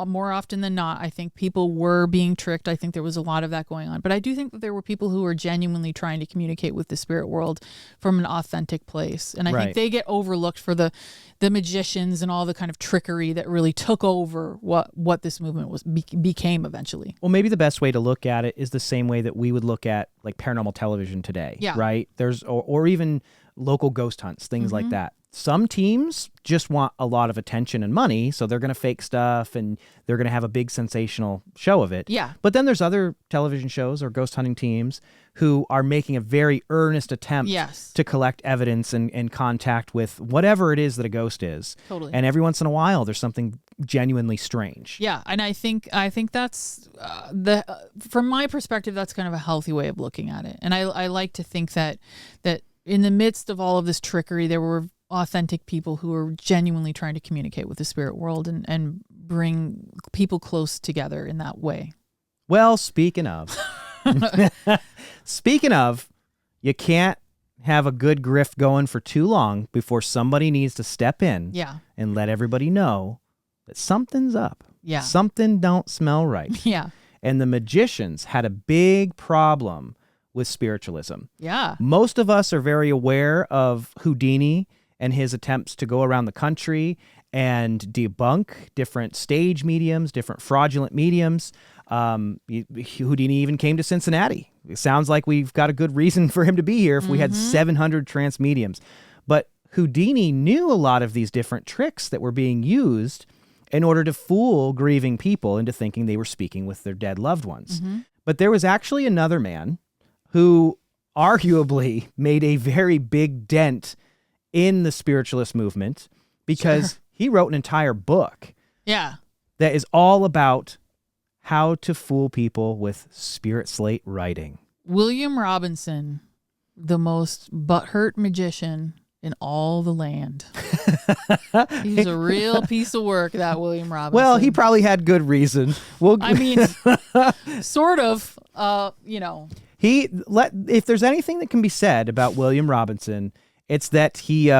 more often than not, I think people were being tricked. I think there was a lot of that going on. But I do think that there were people who were genuinely trying to communicate with the spirit world from an authentic place. And I think they get overlooked for the magicians and all the kind of trickery that really took over what this movement became eventually. Well, maybe the best way to look at it is the same way that we would look at like paranormal television today, right? There's or even local ghost hunts, things like that. Some teams just want a lot of attention and money, so they're going to fake stuff and they're going to have a big sensational show of it. Yeah. But then there's other television shows or ghost hunting teams who are making a very earnest attempt to collect evidence and contact with whatever it is that a ghost is. Totally. And every once in a while, there's something genuinely strange. Yeah, and I think that's from my perspective, that's kind of a healthy way of looking at it. And I like to think that in the midst of all of this trickery, there were authentic people who are genuinely trying to communicate with the spirit world and bring people close together in that way. Well, speaking of, you can't have a good grift going for too long before somebody needs to step in and let everybody know that something's up. Yeah. Something don't smell right. Yeah. And the magicians had a big problem with spiritualism. Yeah. Most of us are very aware of Houdini and his attempts to go around the country and debunk different stage mediums, different fraudulent mediums. Houdini even came to Cincinnati. It sounds like we've got a good reason for him to be here if we had 700 trance mediums. But Houdini knew a lot of these different tricks that were being used in order to fool grieving people into thinking they were speaking with their dead loved ones. But there was actually another man who arguably made a very big dent in the spiritualist movement because he wrote an entire book that is all about how to fool people with spirit slate writing. William Robinson, the most butthurt magician in all the land. He's a real piece of work, that William Robinson. Well, he probably had good reason. I mean, sort of, If there's anything that can be said about William Robinson, it's that he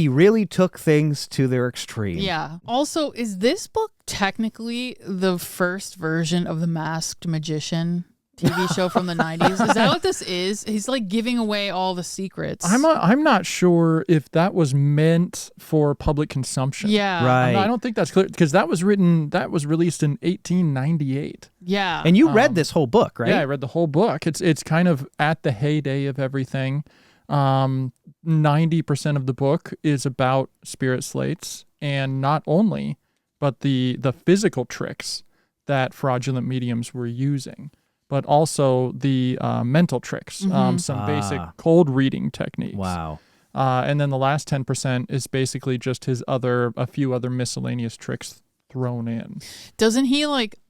really took things to their extreme. Yeah. Also, is this book technically the first version of The Masked Magician TV show from the 90s? Is that what this is? He's like giving away all the secrets. I'm not sure if that was meant for public consumption. Yeah. Right. I don't think that's clear because that was released in 1898. Yeah. And you read this whole book, right? Yeah, I read the whole book. It's kind of at the heyday of everything. 90% of the book is about spirit slates, and not only, but the physical tricks that fraudulent mediums were using, but also the mental tricks, some basic cold reading techniques. Wow. And then the last 10% is basically just a few other miscellaneous tricks thrown in. Doesn't he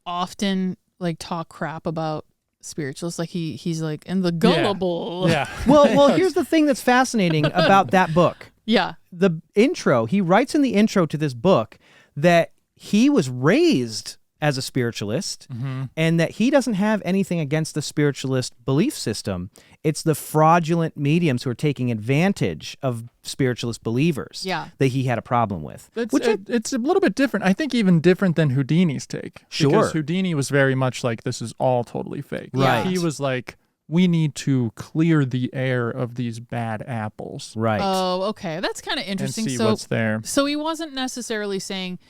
often talk crap about spiritualists? He's like, and the gullible. Yeah. Well, here's the thing that's fascinating about that book. Yeah. The intro, he writes in the intro to this book that he was raised as a spiritualist and that he doesn't have anything against the spiritualist belief system. It's the fraudulent mediums who are taking advantage of spiritualist believers that he had a problem with. It's a little bit different. I think even different than Houdini's take. Sure. Because Houdini was very much like, this is all totally fake. Right. He was like, we need to clear the air of these bad apples. Right. Oh, okay. That's kind of interesting. And see what's there. So he wasn't necessarily saying,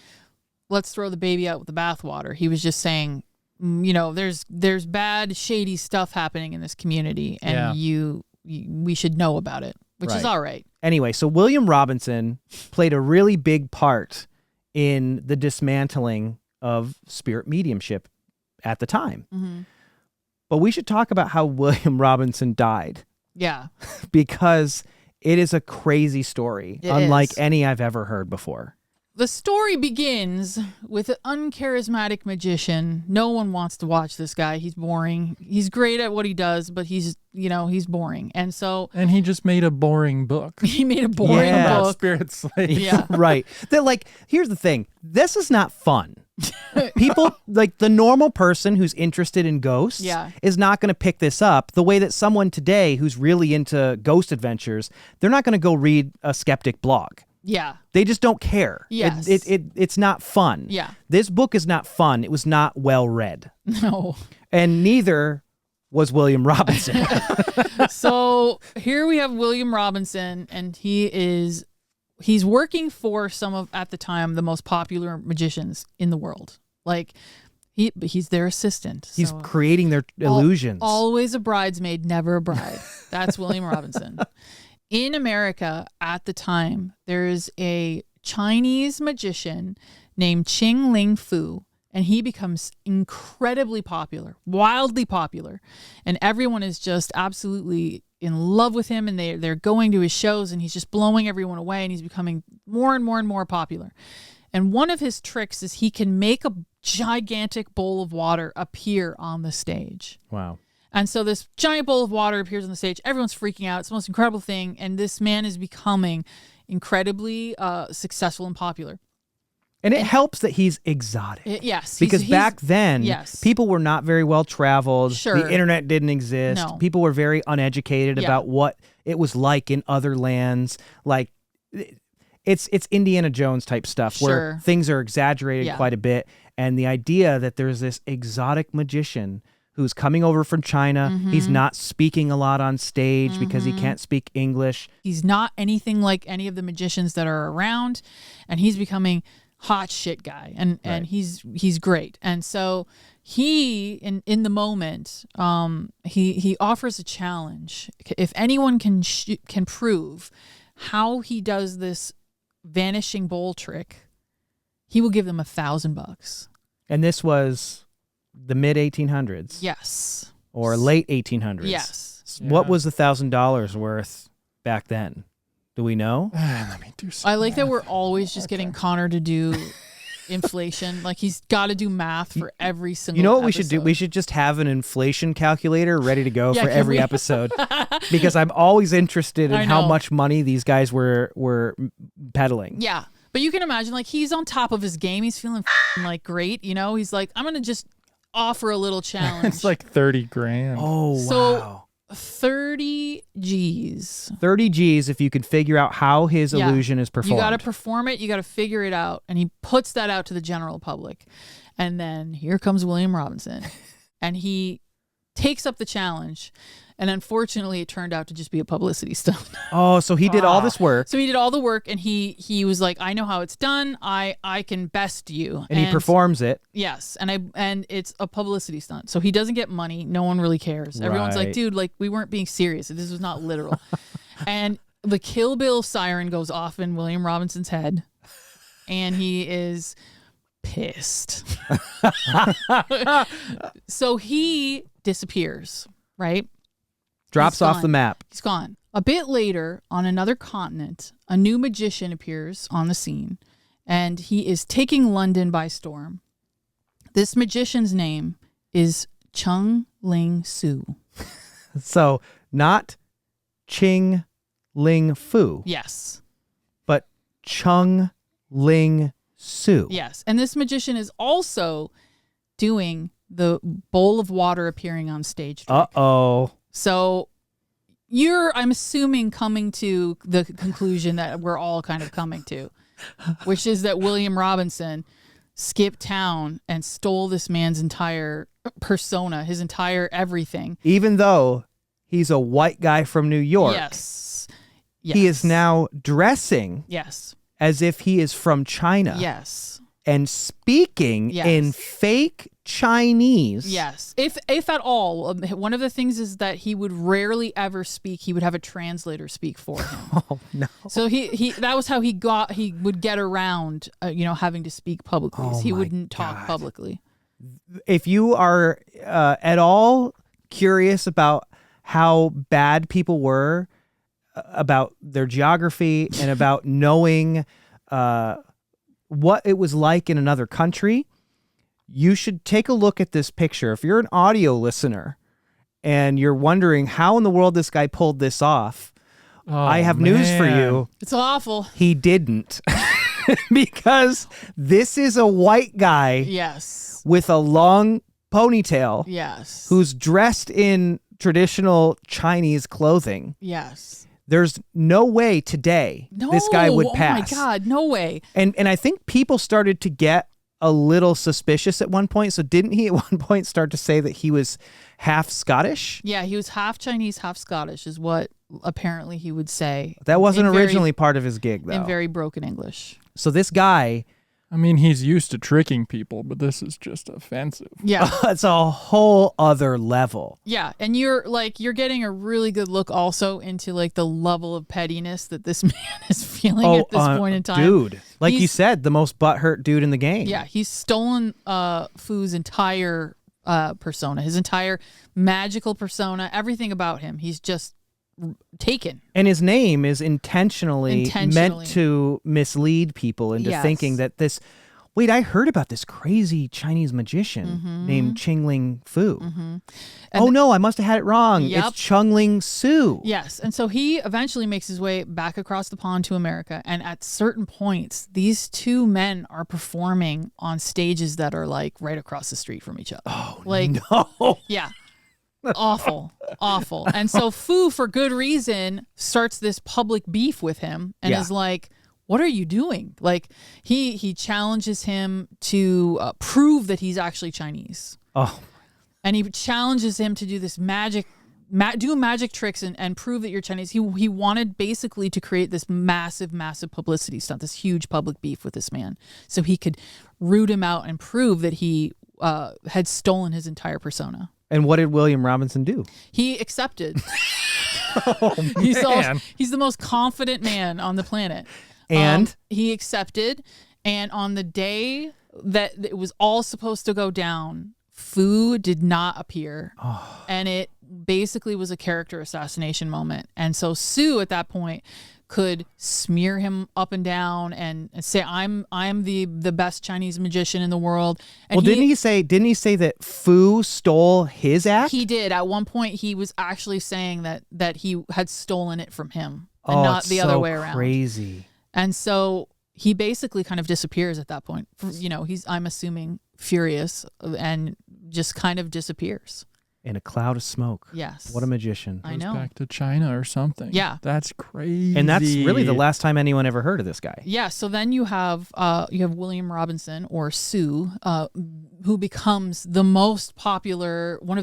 let's throw the baby out with the bathwater. He was just saying, there's bad, shady stuff happening in this community, and we should know about it, which is all right. Anyway, so William Robinson played a really big part in the dismantling of spirit mediumship at the time. But we should talk about how William Robinson died. Yeah. Because it is a crazy story, unlike is. any I've ever heard before. The story begins with an uncharismatic magician. No one wants to watch this guy. He's boring. He's great at what he does, but he's boring. And he just made a boring book. He made a boring about book. spirit slates. Yeah. Right. Here's the thing. This is not fun. People, like the normal person who's interested in ghosts is not going to pick this up the way that someone today who's really into ghost adventures, they're not going to go read a skeptic blog. Yeah. They just don't care. Yes. It's not fun. Yeah. This book is not fun. It was not well read. No. And neither was William Robinson. So here we have William Robinson, and he's working for some of, at the time, the most popular magicians in the world. Like, he's their assistant. He's creating their illusions. Always a bridesmaid, never a bride. That's William Robinson. In America at the time, there's a Chinese magician named Ching Ling Fu, and he becomes incredibly popular, wildly popular. And everyone is just absolutely in love with him, and they're going to his shows, and he's just blowing everyone away, and he's becoming more and more and more popular. And one of his tricks is he can make a gigantic bowl of water appear on the stage. Wow. And so this giant bowl of water appears on the stage. Everyone's freaking out. It's the most incredible thing. And this man is becoming incredibly successful and popular. And it helps that he's exotic. Yes. Because back then, yes. people were not very well traveled. Sure. The internet didn't exist. No. People were very uneducated about what it was like in other lands. Like, it's Indiana Jones type stuff where things are exaggerated quite a bit. And the idea that there's this exotic magician who's coming over from China. Mm-hmm. He's not speaking a lot on stage because he can't speak English. He's not anything like any of the magicians that are around, and he's becoming hot shit guy, and he's great. And so he in the moment, he offers a challenge. If anyone can prove how he does this vanishing bowl trick, he will give them $1,000. And this was the mid 1800s. Yes. Or late 1800s. Yes. What was $1,000 worth back then? Do we know? Let me do some I like math. that we're always just getting Connor to do inflation. Like, he's got to do math for every single You know what episode. we should do? We should just have an inflation calculator ready to go for every episode. Because I'm always interested in how much money these guys were peddling. Yeah. But you can imagine, like, he's on top of his game. He's feeling like great. You know, he's like, I'm going to just offer a little challenge. It's like 30 grand. Oh, so, wow. 30 G's. 30 G's if you could figure out how his illusion is performed. You got to perform it. You got to figure it out. And he puts that out to the general public. And then here comes William Robinson. And he takes up the challenge. And unfortunately, it turned out to just be a publicity stunt. Oh, so he did all this work. So he did all the work, and he was like, I know how it's done. I can best you. And he performs it. Yes, and it's a publicity stunt. So he doesn't get money. No one really cares. Everyone's like, dude, like, we weren't being serious. This was not literal. And the Kill Bill siren goes off in William Robinson's head, and he is pissed. So he disappears, right? Drops off the map. He's gone. A bit later, on another continent, a new magician appears on the scene, and he is taking London by storm. This magician's name is Chung Ling Su. So not Ching Ling Fu. Yes. But Chung Ling Su. Yes. And this magician is also doing the bowl of water appearing on stage trick. Uh-oh. So I'm assuming, coming to the conclusion that we're all kind of coming to, which is that William Robinson skipped town and stole this man's entire persona, his entire everything. Even though he's a white guy from New York. Yes. He is now dressing as if he is from China. Yes. And speaking in fake Chinese. Yes. If at all. One of the things is that he would rarely ever speak. He would have a translator speak for him. Oh, no. So he that was how he would get around, having to speak publicly. Oh, he wouldn't talk publicly. If you are at all curious about how bad people were about their geography and about knowing what it was like in another country, you should take a look at this picture. If you're an audio listener and you're wondering how in the world this guy pulled this off, I have news for you. It's awful. He didn't. because this is a white guy Yes. with a long ponytail Yes. who's dressed in traditional Chinese clothing. Yes. There's no way today this guy would pass. Oh my God, no way. And I think people started to get a little suspicious at one point. So didn't he at one point start to say that he was half Scottish? Yeah, he was half Chinese, half Scottish, is what apparently he would say. That wasn't in very- originally part of his gig, though. in very broken English. So this guy, I mean, he's used to tricking people, but this is just offensive. Yeah. it's a whole other level. Yeah, and you're getting a really good look also into like the level of pettiness that this man is feeling at this point in time. Dude, like you He's- said, the most butthurt dude in the game. Yeah, he's stolen Fu's entire persona, his entire magical persona, everything about him. He's just taken. And his name is intentionally meant to mislead people into Yes. thinking that this. Wait, I heard about this crazy Chinese magician named Qingling Fu. Oh no, I must have had it wrong. Yep. It's Chungling Su. Yes, and so he eventually makes his way back across the pond to America, and at certain points, these two men are performing on stages that are like right across the street from each other. Oh, like no. yeah. Awful. And so Fu, for good reason, starts this public beef with him and Yeah. is like, what are you doing? Like he challenges him to prove that he's actually Chinese. Oh, And he challenges him to do this do magic tricks and prove that you're Chinese. He wanted basically to create this massive publicity stunt, this huge public beef with this man, so he could root him out and prove that he had stolen his entire persona. and what did William Robinson do? He accepted. Man. He's the most confident man on the planet. And he accepted, and on the day that it was all supposed to go down, Fu did not appear. And it basically was a character assassination moment. And so Sue at that point could smear him up and down and say, I'm the best Chinese magician in the world. And well, didn't he say that Fu stole his act? He did. At one point, he was actually saying that he had stolen it from him and not it's the other so way around. Crazy. And so he basically kind of disappears at that point. He's, I'm assuming, furious and just kind of disappears. In a cloud of smoke. Yes. What a magician. I Goes know. back to China or something. Yeah. That's crazy. And that's really the last time anyone ever heard of this guy. Yeah. So then you have William Robinson, or Sue, who becomes one of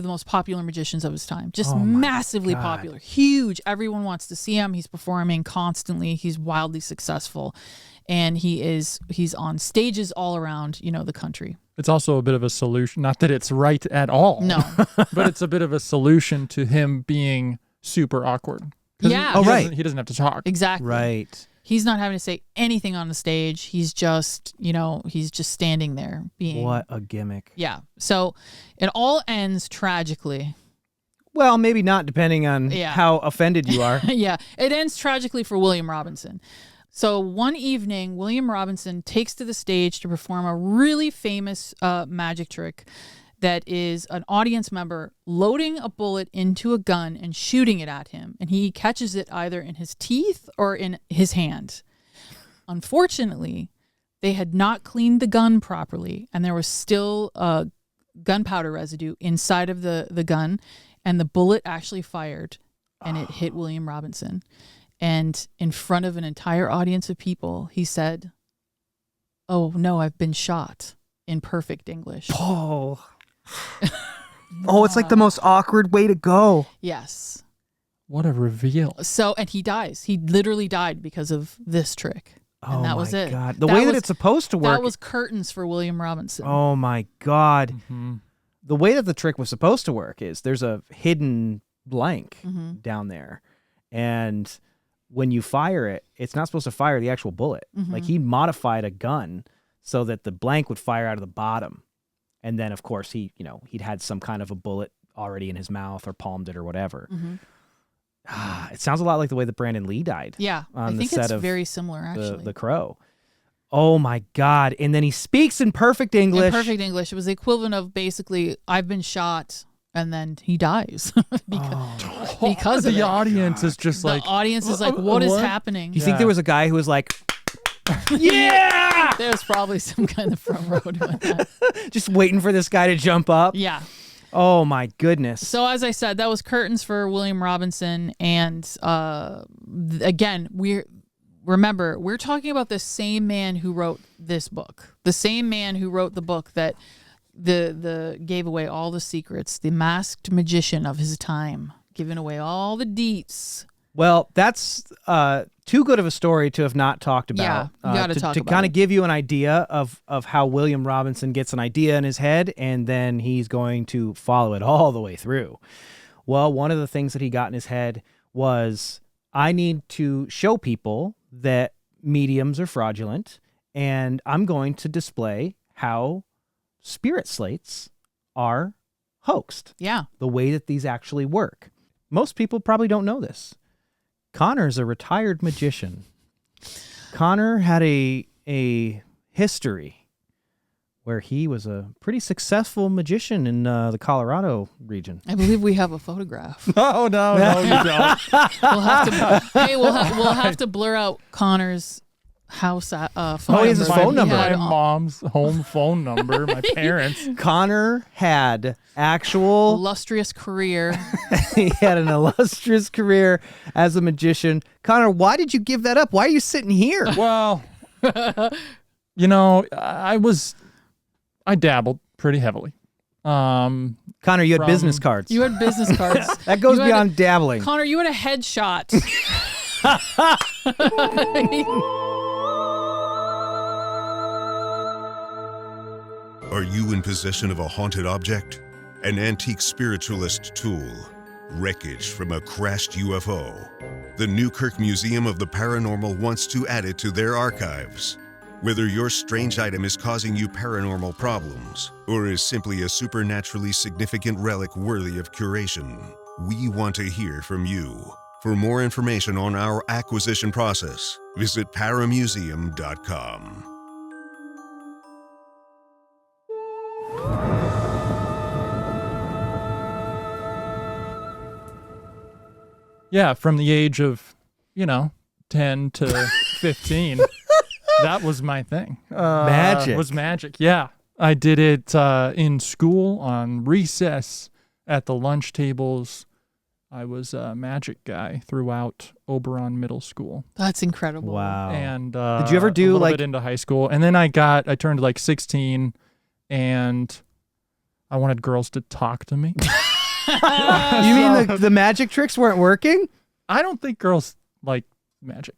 the most popular magicians of his time. Just massively popular, huge. Everyone wants to see him. He's performing constantly. He's wildly successful, and he's on stages all around the country. It's also a bit of a solution. Not that it's right at all. No. But it's a bit of a solution to him being super awkward. 'Cause Yeah. He doesn't have to talk. Exactly. Right. He's not having to say anything on the stage. He's just, he's just standing there being. What a gimmick. Yeah. So it all ends tragically. Well, maybe not, depending on how offended you are. Yeah. It ends tragically for William Robinson. So one evening, William Robinson takes to the stage to perform a really famous magic trick that is an audience member loading a bullet into a gun and shooting it at him. And he catches it either in his teeth or in his hand. Unfortunately, they had not cleaned the gun properly, and there was still gunpowder residue inside of the gun, and the bullet actually fired, and it hit William Robinson. And in front of an entire audience of people, he said, "Oh, no, I've been shot," in perfect English. Oh, it's like the most awkward way to go. Yes. What a reveal. So, and he dies. He literally died because of this trick. And that was it. God. The way that it's supposed to work. That was curtains for William Robinson. Oh my God. Mm-hmm. The way that the trick was supposed to work is there's a hidden blank down there. And when you fire it, it's not supposed to fire the actual bullet. Like he modified a gun so that the blank would fire out of the bottom. And then, of course, he'd had some kind of a bullet already in his mouth or palmed it or whatever. It sounds a lot like the way that Brandon Lee died. Yeah, on I the think set it's of very similar, actually. The Crow. Oh my God. And then he speaks in perfect English. In perfect English. It was the equivalent of basically, I've been shot, and then he dies. because of the it. audience is just The like, audience is like, what is happening? Do you think there was a guy who was like, Yeah! There's probably some kind of front row doing that. Just waiting for this guy to jump up. Yeah. Oh my goodness. So as I said, that was curtains for William Robinson, and again, we're talking about the same man who wrote this book, the same man who wrote the book that the gave away all the secrets, the masked magician of his time, giving away all the deets. Well, that's too good of a story to have not talked about. Yeah, you got to talk about kind it. of give you an idea of how William Robinson gets an idea in his head, and then he's going to follow it all the way through. Well, one of the things that he got in his head was, I need to show people that mediums are fraudulent, and I'm going to display how spirit slates are hoaxed. Yeah. The way that these actually work. Most people probably don't know this. Connor's a retired magician. Connor had a history where he was a pretty successful magician in the Colorado region. I believe we have a photograph. No, you don't. We'll have to blur out Connor's house phone he has his number. phone number. My mom's home phone number, my parents. Connor had actual... Illustrious career. He had an illustrious career as a magician. Connor, why did you give that up? Why are you sitting here? Well, I dabbled pretty heavily. Connor, you had business cards. You had business cards. That goes You had beyond dabbling. Connor, you had a headshot. Are you in possession of a haunted object? An antique spiritualist tool? Wreckage from a crashed UFO? The Newkirk Museum of the Paranormal wants to add it to their archives. Whether your strange item is causing you paranormal problems or is simply a supernaturally significant relic worthy of curation, we want to hear from you. For more information on our acquisition process, visit paramuseum.com. Yeah, from the age of, 10 to 15, that was my thing. Magic. Was magic, yeah. I did it in school, on recess, at the lunch tables. I was a magic guy throughout Oberon Middle School. That's incredible. Wow. And did you ever do a little bit into high school? And then I turned like 16, and I wanted girls to talk to me. You mean the magic tricks weren't working? I don't think girls like magic.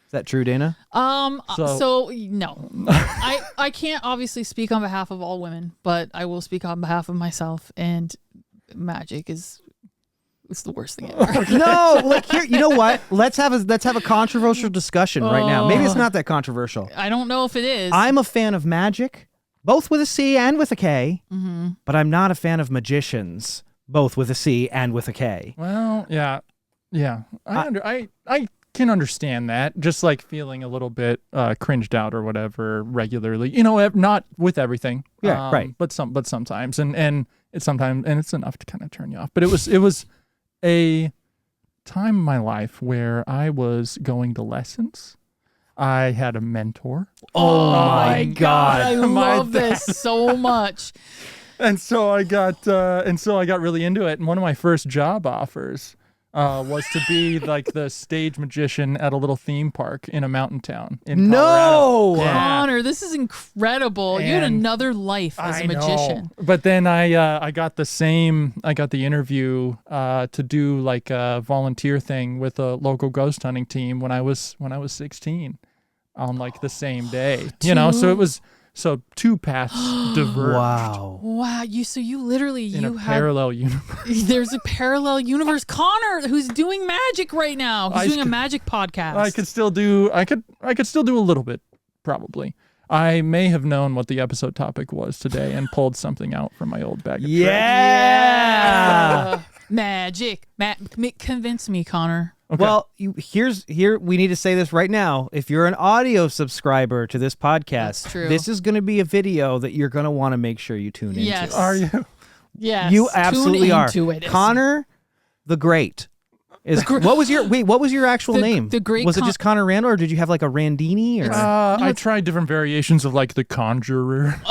Is that true, Dana? So no. I can't obviously speak on behalf of all women, but I will speak on behalf of myself, and magic it's the worst thing ever. No, like here, you know what? Let's have a controversial discussion right now. Maybe it's not that controversial. I don't know if it is. I'm a fan of magic, both with a C and with a K, Mm-hmm. but I'm not a fan of magicians, both with a C and with a K. Well, yeah. I can understand that. Just like feeling a little bit cringed out or whatever regularly. Not with everything. Yeah, right. But sometimes, and it's enough to kind of turn you off. But it was a time in my life where I was going to lessons. I had a mentor. Oh my God. I love this so much. And so I got really into it. And one of my first job offers was to be like the stage magician at a little theme park in a mountain town in Colorado. No! Yeah. Connor, this is incredible. You had And another life as a I magician. know. But then I got the interview to do like a volunteer thing with a local ghost hunting team when I was 16 on like the same day. So two paths diverged. Wow. Wow, you literally In a had parallel universe. there's a parallel universe. Connor, who's doing magic right now. He's doing a magic podcast. I could still do a little bit, probably. I may have known what the episode topic was today and pulled something out from my old bag of tricks. Yeah. Magic. Convince me, Connor. Okay. Well, here we need to say this right now. If you're an audio subscriber to this podcast, That's true. this is going to be a video that you're going to want to make sure you tune Yes. into. Are you? Yes. You absolutely tune are. into it. Connor the Great What was your actual name? The Great Was it just Connor Randall, or did you have like a Randini? Or? I tried different variations of like the Conjurer.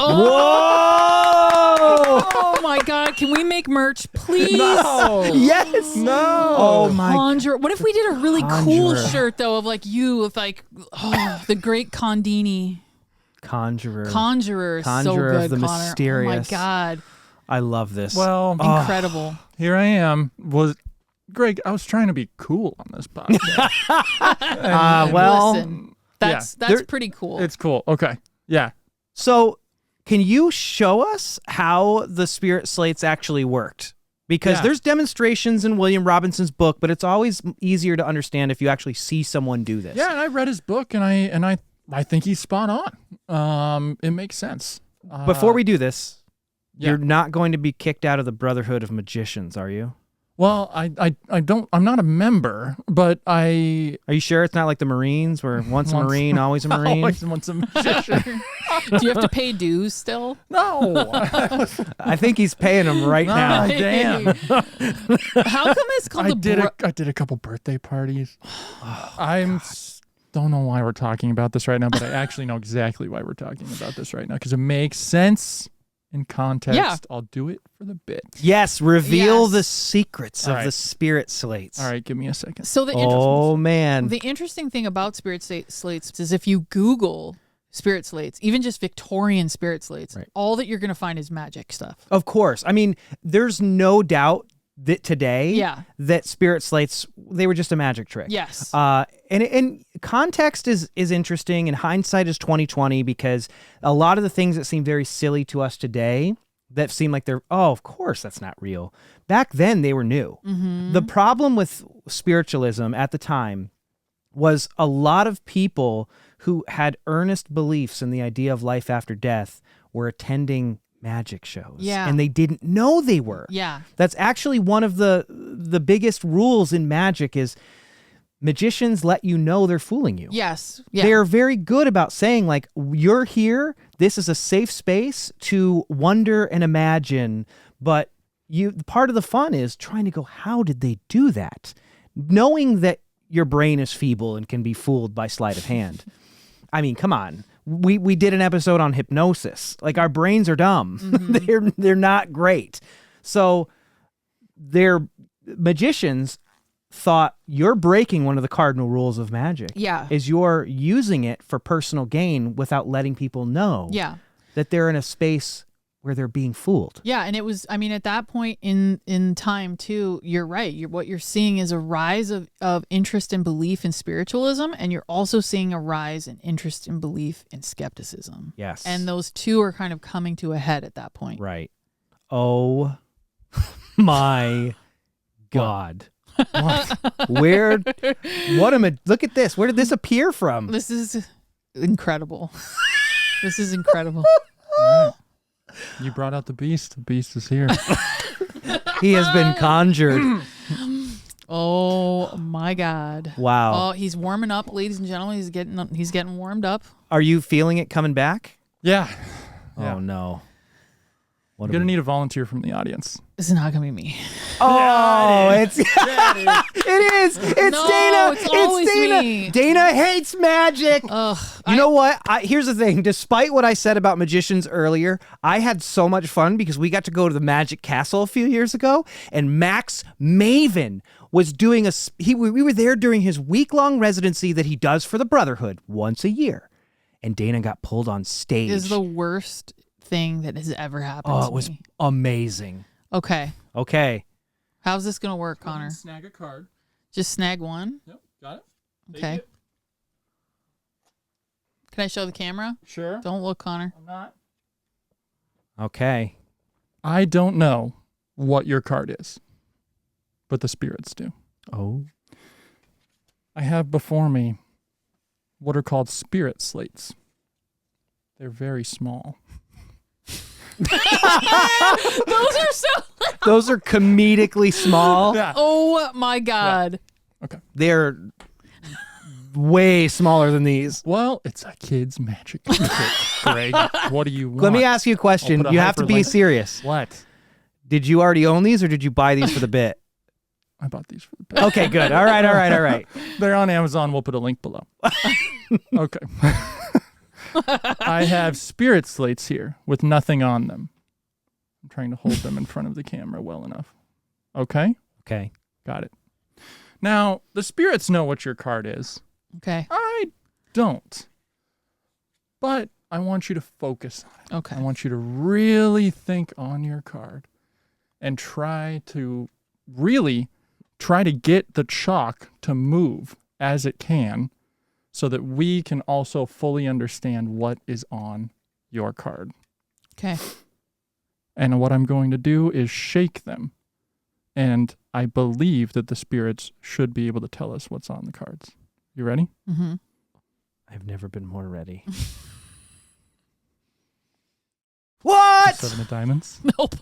Oh my God! Can we make merch, please? No. Yes. No. Oh my. Conjurer. What if we did a really cool Conjurer. shirt though of like you with like the Great Condini. Conjurer. Conjurer is so Conjurer good, of the Connor. mysterious. Oh my God. I love this. Well, Incredible. here I am. Greg, I was trying to be cool on this podcast. well, Listen, that's There- pretty cool. It's cool. Okay. Yeah. so can you show us how the spirit slates actually worked? Because Yeah. there's demonstrations in William Robinson's book, but it's always easier to understand if you actually see someone do this. Yeah, and I read his book, and I think he's spot on. It makes sense. Before we do this, yeah. you're not going to be kicked out of the Brotherhood of Magicians, are you? Well, I don't. I'm not a member, but I Are you sure it's not like the Marines, where once a Marine, always a Marine? always want some magician. Do you have to pay dues still? No. I think he's paying them right now. Ah, damn. How come it's called I the did a couple birthday parties. Don't know why we're talking about this right now, but I actually know exactly why we're talking about this right now because it makes sense in context. Yeah. I'll do it for the bit. Yes, reveal Yes. the secrets All of right. the spirit slates. All right, give me a second. So Oh, man. the interesting thing about spirit slates is if you Google spirit slates, even just Victorian spirit slates, Right. all that you're going to find is magic stuff. Of course. I mean, there's no doubt that today Yeah. that spirit slates, they were just a magic trick. Yes. And context is interesting, and hindsight is 2020, because a lot of the things that seem very silly to us today that seem like they're, oh, of course that's not real. Back then they were new. Mm-hmm. The problem with spiritualism at the time was a lot of people who had earnest beliefs in the idea of life after death were attending magic shows. Yeah. And they didn't know they were. Yeah. That's actually one of the biggest rules in magic is magicians let you know they're fooling you. Yes. Yeah. They're very good about saying, like, you're here, this is a safe space to wonder and imagine, but part of the fun is trying to go, how did they do that? Knowing that your brain is feeble and can be fooled by sleight of hand. I mean, come on. We did an episode on hypnosis. Like, our brains are dumb. Mm-hmm. They're not great. So their magicians thought, you're breaking one of the cardinal rules of magic. Yeah. Is you're using it for personal gain without letting people know Yeah. that they're in a space where they're being fooled. Yeah, and it was, I mean, at that point in time too, you're right. What you're seeing is a rise of interest and belief in spiritualism, and you're also seeing a rise in interest and belief in skepticism. Yes. And those two are kind of coming to a head at that point. Right. Oh my God. Look at this. Where did this appear from? This is incredible. This is incredible. You brought out the beast. The beast is here. He has been conjured. Oh my God. Wow. Oh, he's warming up, ladies and gentlemen. He's getting warmed up. Are you feeling it coming back? Yeah. Oh no. I'm going to need a volunteer from the audience. This is not gonna be me. Oh, it's it is. It's No, Dana. it's always Dana. me. Dana hates magic. Ugh. You know what? Here's the thing. Despite what I said about magicians earlier, I had so much fun because we got to go to the Magic Castle a few years ago, and Max Maven was doing we were there during his week-long residency that he does for the Brotherhood once a year, and Dana got pulled on stage. Is the worst thing that has ever happened oh, to it was me. amazing. Okay. Okay. How's this gonna work, Connor? Snag a card. Just snag one. Yep, got it. Okay. Can I show the camera? Sure. Don't look, Connor. I'm not. Okay. I don't know what your card is, but the spirits do. Oh. I have before me what are called spirit slates. They're very small. Those are so. Those are comedically small. Yeah. Oh my God. Okay. They're way smaller than these. Well, it's a kid's magic trick, Greg. What do you want? Let me ask you a question. I'll put a You have to be hyperlink- serious. What? Did you already own these, or did you buy these for the bit? I bought these for the pet. Okay, good. All right. They're on Amazon. We'll put a link below. Okay. I have spirit slates here with nothing on them. I'm trying to hold them in front of the camera well enough. Okay? Okay. Got it. Now, the spirits know what your card is. Okay. I don't. But I want you to focus on it. Okay. I want you to really think on your card and try to get the chalk to move as it can so that we can also fully understand what is on your card. Okay. And what I'm going to do is shake them. And I believe that the spirits should be able to tell us what's on the cards. You ready? Mm-hmm. I've never been more ready. What? 7 of diamonds. Nope.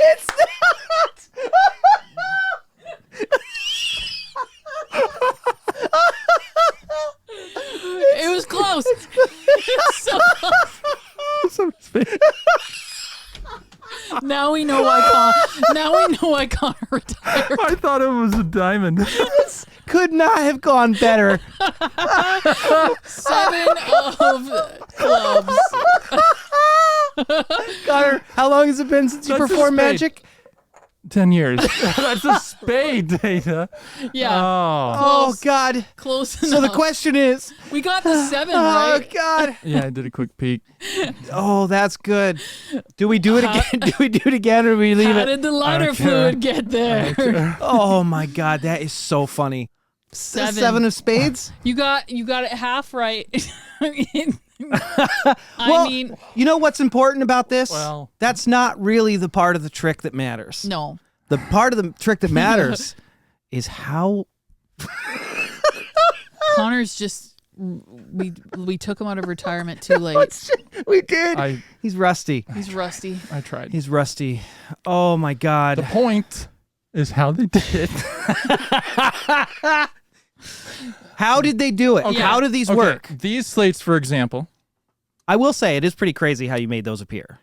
It's not. It was close. It's so close. Now we know why Connor retired. I thought it was a diamond. Could not have gone better. 7 of clubs. Connor, how long has it been since you That's a performed spade. magic? 10 years. That's a spade, Data. Yeah. Oh. Oh, Close. God. Close enough. So the question is... We got the 7, Oh, right? God. Yeah, I did a quick peek. Oh, that's good. Do we do it again? Do we do it again or do we leave How it? did the lighter don't care. fluid get there? Oh, my God. That is so funny. 7. 7 of spades? You got it half right. Well, I mean, you know what's important about this? Well- That's not really the part of the trick that matters. no. The part of the trick that matters is how... Connor's just we took him out of retirement too late. We did. He's rusty. He's rusty. I tried. He's rusty. Oh, my God. The point is how they did it. How did they do it? Okay. How do these Okay, work? These slates, for example, I will say it is pretty crazy how you made those appear.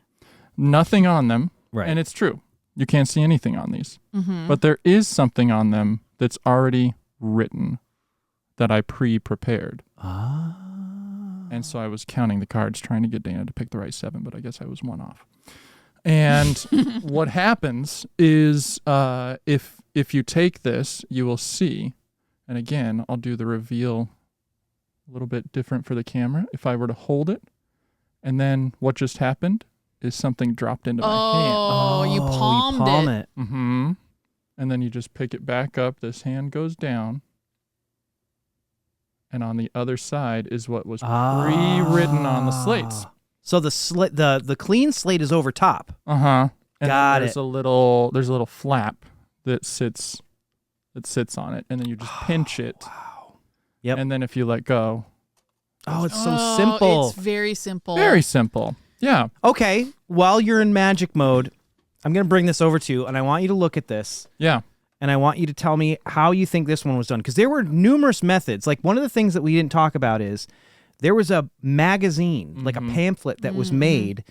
nothing on them. Right. And it's true. You can't see anything on these. But there is something on them that's already written that I pre-prepared. Ah. And so I was counting the cards trying to get Dana to pick the right 7, but I guess I was 1 off. And what happens is if you take this, you will see, and again, I'll do the reveal a little bit different for the camera. If I were to hold it, and then what just happened is something dropped into my hand. Oh, you palmed it. Mm-hmm. And then you just pick it back up. This hand goes down. And on the other side is what was pre-written on the slates. So the clean slate is over top. Uh-huh. And Got then there's a little flap that sits on it, and then you just pinch it. Wow. Yep. And then if you let go. Oh, it's so simple. It's very simple. Very simple. Yeah. Okay, while you're in magic mode, I'm going to bring this over to you, and I want you to look at this. Yeah. And I want you to tell me how you think this one was done. Because there were numerous methods. Like, one of the things that we didn't talk about is there was a magazine, like a pamphlet that was made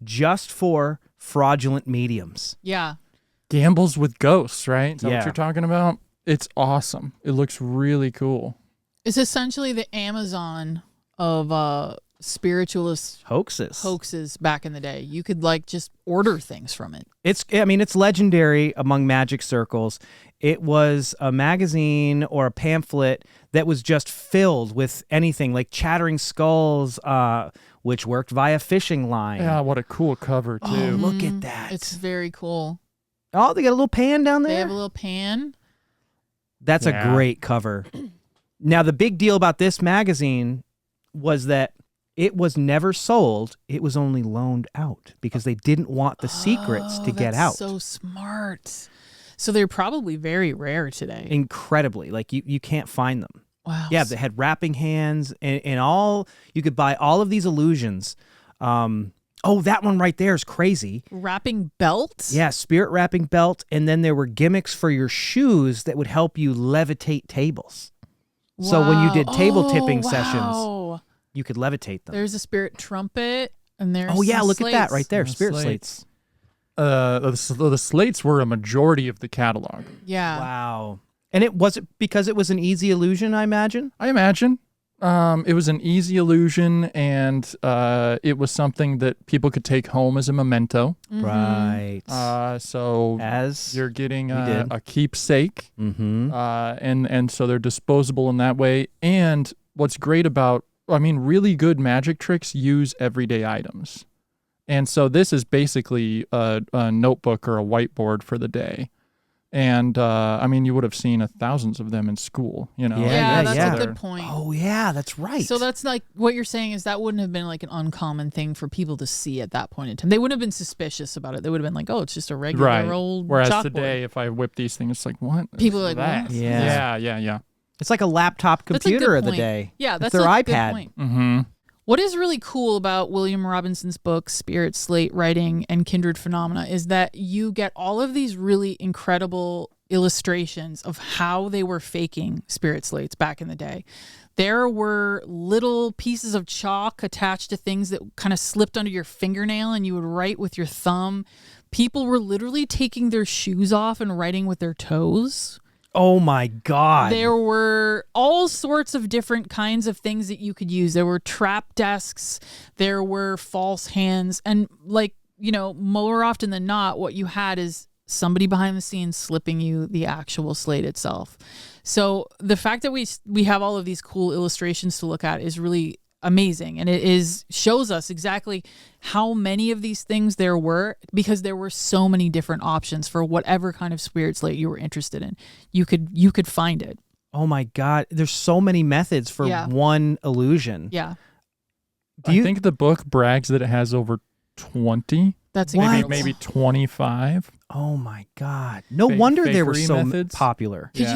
just for fraudulent mediums. Yeah. Gambles with ghosts, right? Is that Yeah. what you're talking about? It's awesome. It looks really cool. It's essentially the Amazon of spiritualist Hoaxes. back in the day. You could just order things from it. It's legendary among magic circles. It was a magazine or a pamphlet that was just filled with anything like chattering skulls, which worked via fishing line. Yeah, what a cool cover, too. Oh, look at that. It's very cool. Oh, they got a little pan down there. They have a little pan. That's a great cover. Now, the big deal about this magazine was that it was never sold. It was only loaned out because they didn't want the secrets to get out. So smart. So they're probably very rare today. Incredibly. Like, you can't find them. Wow. Yeah, they had wrapping hands and all. You could buy all of these illusions. Oh, that one right there is crazy. Wrapping belts? Yeah, spirit wrapping belt. And then there were gimmicks for your shoes that would help you levitate tables. So when you did table tipping sessions, you could levitate them. There's a spirit trumpet, and there's Oh, yeah, some look at that slates. right there. Yeah, Spirit slates. slates. the Slates were a majority of the catalog. Yeah. Wow. And it because it was an easy illusion, I imagine? I imagine. It was an easy illusion, and it was something that people could take home as a memento. Right. So As you're getting we did. a keepsake, Mm-hmm. and so they're disposable in that way. And what's great about, really good magic tricks use everyday items. And so this is basically a notebook or a whiteboard for the day. And, you would have seen thousands of them in school, Yeah, that's yeah. a good point. Oh, yeah, that's right. So that's like what you're saying is that wouldn't have been like an uncommon thing for people to see at that point in time. They wouldn't have been suspicious about it. They would have been like, oh, it's just a regular old Whereas chalkboard. today, if I whip these things, it's like, what? People is are like, that? what? Yeah. It's like a laptop That's a good computer of the point. day. Yeah, It's that's their a iPad. good point. Mm-hmm. What is really cool about William Robinson's book, Spirit, Slate, Writing, and Kindred Phenomena is that you get all of these really incredible illustrations of how they were faking spirit slates back in the day. There were little pieces of chalk attached to things that kind of slipped under your fingernail and you would write with your thumb. People were literally taking their shoes off and writing with their toes. Oh, my God. There were all sorts of different kinds of things that you could use. There were trap desks. There were false hands. And more often than not, what you had is somebody behind the scenes slipping you the actual slate itself. So the fact that we have all of these cool illustrations to look at is really amazing. And it shows us exactly how many of these things there were, because there were so many different options for whatever kind of spirit slate you were interested in. You could find it. Oh, my God. There's so many methods for one illusion. Yeah. I think the book brags that it has over 20. That's maybe 25. Oh, my God. No wonder they were fakery so methods. popular. Yeah.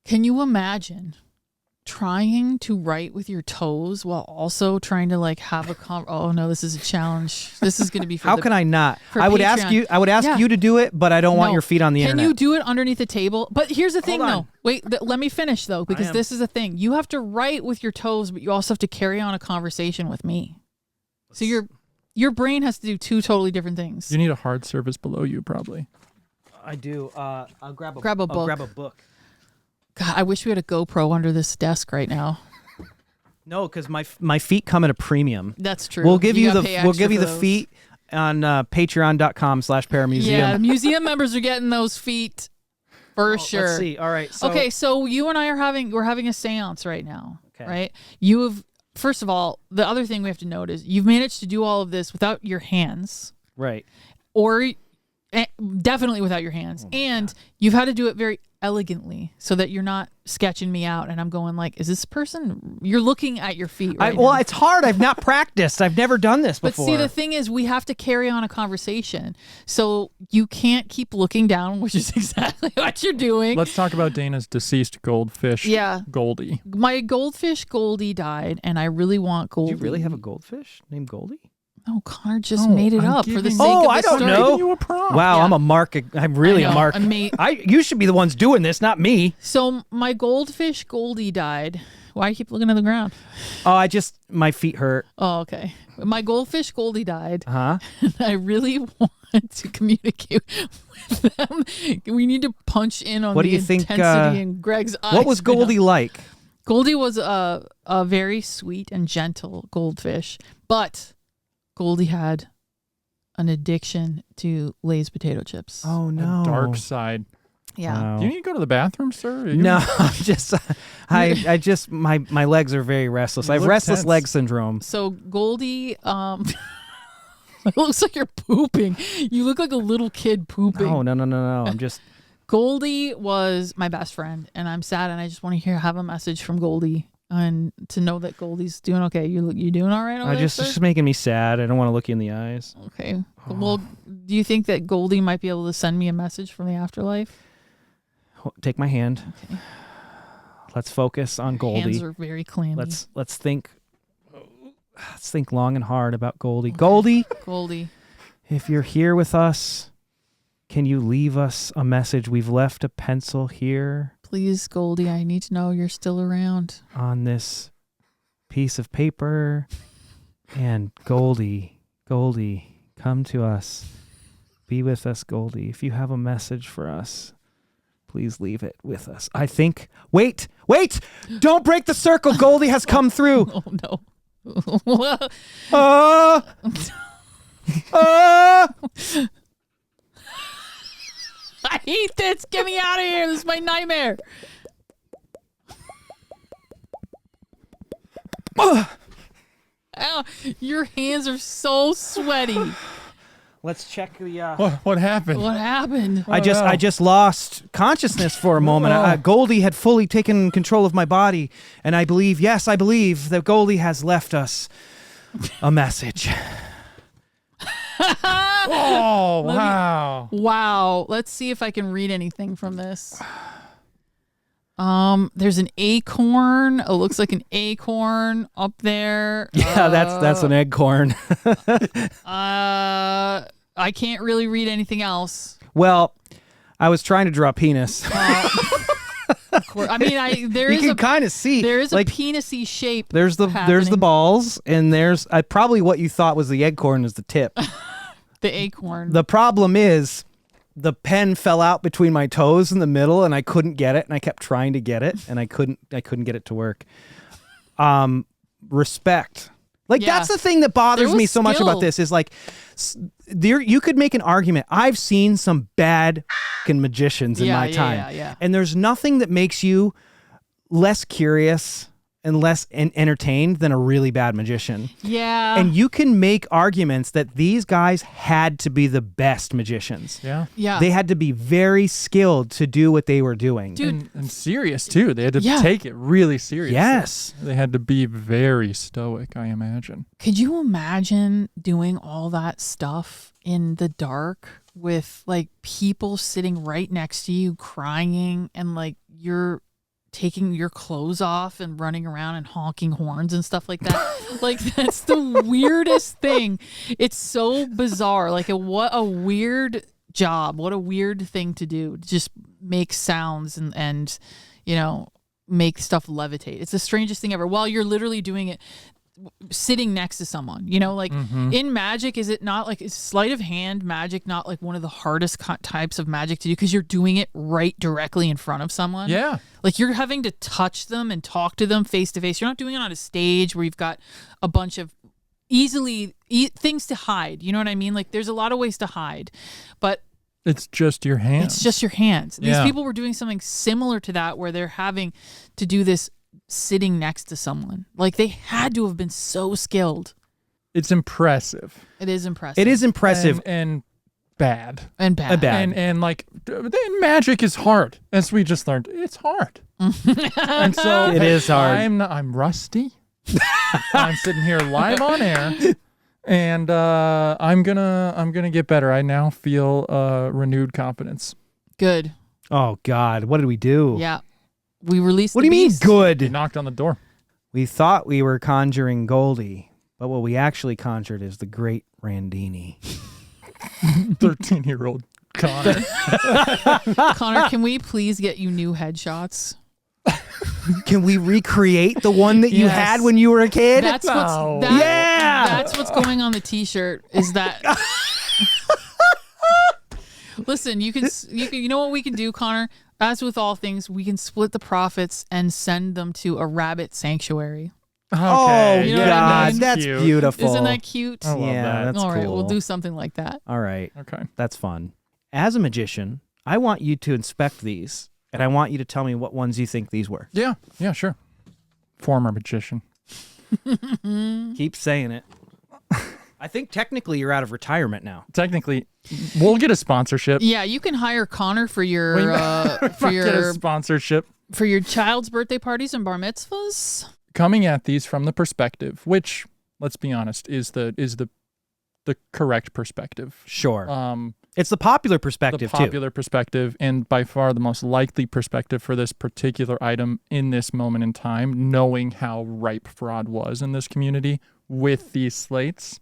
Can you imagine trying to write with your toes while also trying to have a oh no, this is a challenge. This is going to be for How can I not? I would ask Patreon. you to do it, but I don't want your feet on the internet. Can you do it underneath the table? But here's the thing, Hold on. though. Wait, let me finish, though, because this is the thing. You have to write with your toes, but you also have to carry on a conversation with me. So your brain has to do two totally different things. You need a hard surface below you, probably. I do. I'll grab a book. I'll grab a book. God, I wish we had a GoPro under this desk right now. No, because my feet come at a premium. That's true. We'll give you gotta the pay extra for those. feet on patreon.com/paramuseum. Yeah, museum members are getting those feet for sure. Let's see. All right. So, Okay, so you and I are having a séance right now, Okay. right? You have, first of all, the other thing we have to note is you've managed to do all of this without your hands, Right. or definitely without your hands, and you've had to do it very elegantly so that you're not sketching me out and I'm going like, is this person? You're looking at your feet right Well, now. it's hard. I've not practiced. I've never done this But before. see, the thing is, we have to carry on a conversation. So you can't keep looking down, which is exactly what you're doing. Let's talk about Dana's deceased goldfish, Yeah. Goldie. My goldfish Goldie died, and I really want Goldie. Do you really have a goldfish named Goldie? No, Connor just made it I'm up for the giving- sake of Oh, the I don't story. know. Giving you a prompt. Wow, Yeah. I'm a mark. I'm really I a know, mark. You should be the ones doing this, not me. So my goldfish Goldie died. Why do you keep looking at the ground? Oh, my feet hurt. Oh, okay. My goldfish Goldie died. Huh? And I really want to communicate with them. We need to punch in on What do the you think, intensity in Greg's eyes. What was right now. Goldie like? Goldie was a very sweet and gentle goldfish, but Goldie had an addiction to Lay's potato chips. Oh no, A dark side. Yeah. Wow. Do you need to go to the bathroom, sir? Are you- No, I'm just, I just, my legs are very restless. You I have look restless tense. leg syndrome. So Goldie, it looks like you're pooping. You look like a little kid pooping. No. I'm just, Goldie was my best friend, and I'm sad, and I just want to have a message from Goldie and to know that Goldie's doing okay. You doing all right over there, it's sir? just making me sad. I don't want to look you in the eyes. Okay. Well, do you think that Goldie might be able to send me a message from the afterlife? Take my hand. Okay. Let's focus on Goldie. Hands are very clammy. Let's think long and hard about Goldie. Goldie, Goldie. if you're here with us, can you leave us a message? We've left a pencil here Please, Goldie, I need to know you're still around. on this piece of paper. And Goldie, come to us. Be with us, Goldie. If you have a message for us, please leave it with us. I think... Wait! Don't break the circle. Goldie has come through. Oh, no. I hate this. Get me out of here. This is my nightmare. Ow, your hands are so sweaty. Let's check the... What happened? What happened? I just lost consciousness for a moment. Goldie had fully taken control of my body, and I believe that Goldie has left us a message. Oh, wow. Wow. Let's see if I can read anything from this. There's an acorn. It looks like an acorn up there. Yeah, that's an eggcorn. I can't really read anything else. Well, I was trying to draw penis. Of course. I mean, there you is can a kind of see. there is like, a penis-y shape. There's the happening. balls, and there's probably what you thought was the eggcorn is the tip. The acorn. The problem is the pen fell out between my toes in the middle, and I couldn't get it, and I kept trying to get it, and I couldn't get it to work. Respect. Like, Yeah. that's the thing that bothers There me was so much skill. about this is like, there you could make an argument. I've seen some bad fucking magicians in my time, Yeah. and there's nothing that makes you less curious and less entertained than a really bad magician. Yeah. And you can make arguments that these guys had to be the best magicians. Yeah. Yeah. They had to be very skilled to do what they were doing. Dude. And serious, too. They had to Yeah. take it really seriously. Yes. They had to be very stoic, I imagine. Could you imagine doing all that stuff in the dark with like people sitting right next to you crying and like you're taking your clothes off and running around and honking horns and stuff like that? Like, that's the weirdest thing. It's so bizarre. Like, what a weird job. What a weird thing to do. Just make sounds and you know, make stuff levitate. It's the strangest thing ever. While you're literally doing it sitting next to someone, you know, like in magic, is it not like, is sleight of hand magic not like one of the hardest types of magic to do because you're doing it right directly in front of someone? Yeah. Like, you're having to touch them and talk to them face to face. You're not doing it on a stage where you've got a bunch of things to hide. You know what I mean? Like, there's a lot of ways to hide, but It's just your hands. it's just your hands. Yeah. These people were doing something similar to that where they're having to do this sitting next to someone. Like, they had to have been so skilled. It's impressive. It is impressive. It is impressive. And bad. And bad. Bad. And like, magic is hard. As we just learned, it's hard. And so It is hard. I'm rusty. I'm sitting here live on air. And I'm gonna get better. I now feel renewed confidence. Good. Oh, God. What did we do? Yeah. We released What the do you mean beast. He good? knocked on the door. We thought we were conjuring Goldie, but what we actually conjured is the great Randini. 13-year-old Connor. Connor, can we please get you new headshots? Can we recreate the one that you Yes. had when you were a kid? That's No. That's what's going on the t-shirt is that Listen, you know what we can do, Connor? As with all things, we can split the profits and send them to a rabbit sanctuary. Oh, You know what I God. mean? That's Cute. beautiful. Isn't that cute? I love yeah, that. that's All right, cool. we'll do something like that. All right. Okay. That's fun. As a magician, I want you to inspect these, and I want you to tell me what ones you think these were. Yeah, sure. Former magician. Keep saying it. I think technically you're out of retirement now. Technically, we'll get a sponsorship. Yeah, you can hire Connor for your We for get a your sponsorship. for your child's birthday parties and bar mitzvahs. Coming at these from the perspective, which, let's be honest, is the correct perspective. Sure. It's the popular perspective, the popular perspective, and by far the most likely perspective for this particular item in this moment in time, knowing how ripe fraud was in this community with these slates.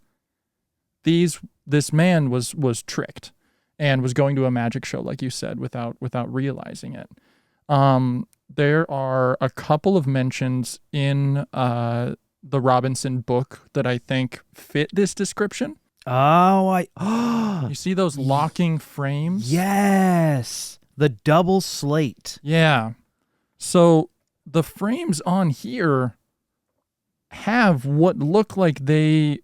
This man was tricked and was going to a magic show, like you said, without realizing it. There are a couple of mentions in the Robinson book that I think fit this description. Oh, You see those locking frames? yes. The double slate. Yeah. So the frames on here have what look like they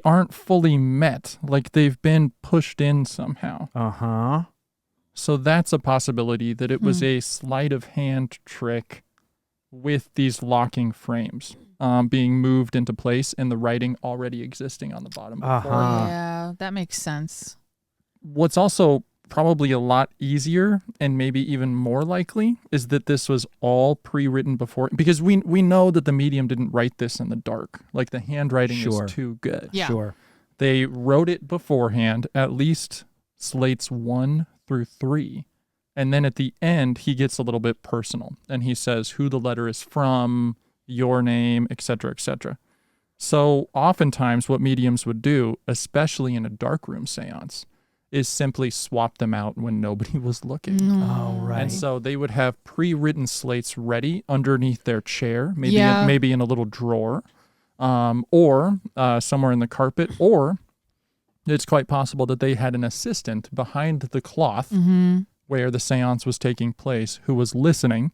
aren't fully met, like they've been pushed in somehow. Uh-huh. So that's a possibility that it was a sleight of hand trick with these locking frames being moved into place and the writing already existing on the bottom. Yeah, that makes sense. What's also probably a lot easier and maybe even more likely is that this was all pre-written before, because we know that the medium didn't write this in the dark. Like the handwriting Sure. is too good. Yeah. Sure. They wrote it beforehand, at least Slates 1 through 3. And then at the end, he gets a little bit personal and he says who the letter is from, your name, etc., etc. So oftentimes what mediums would do, especially in a darkroom seance, is simply swap them out when nobody was looking. Oh, right. And so they would have pre-written slates ready underneath their chair, maybe Yeah. maybe in a little drawer, or somewhere in the carpet, or it's quite possible that they had an assistant behind the cloth where the seance was taking place who was listening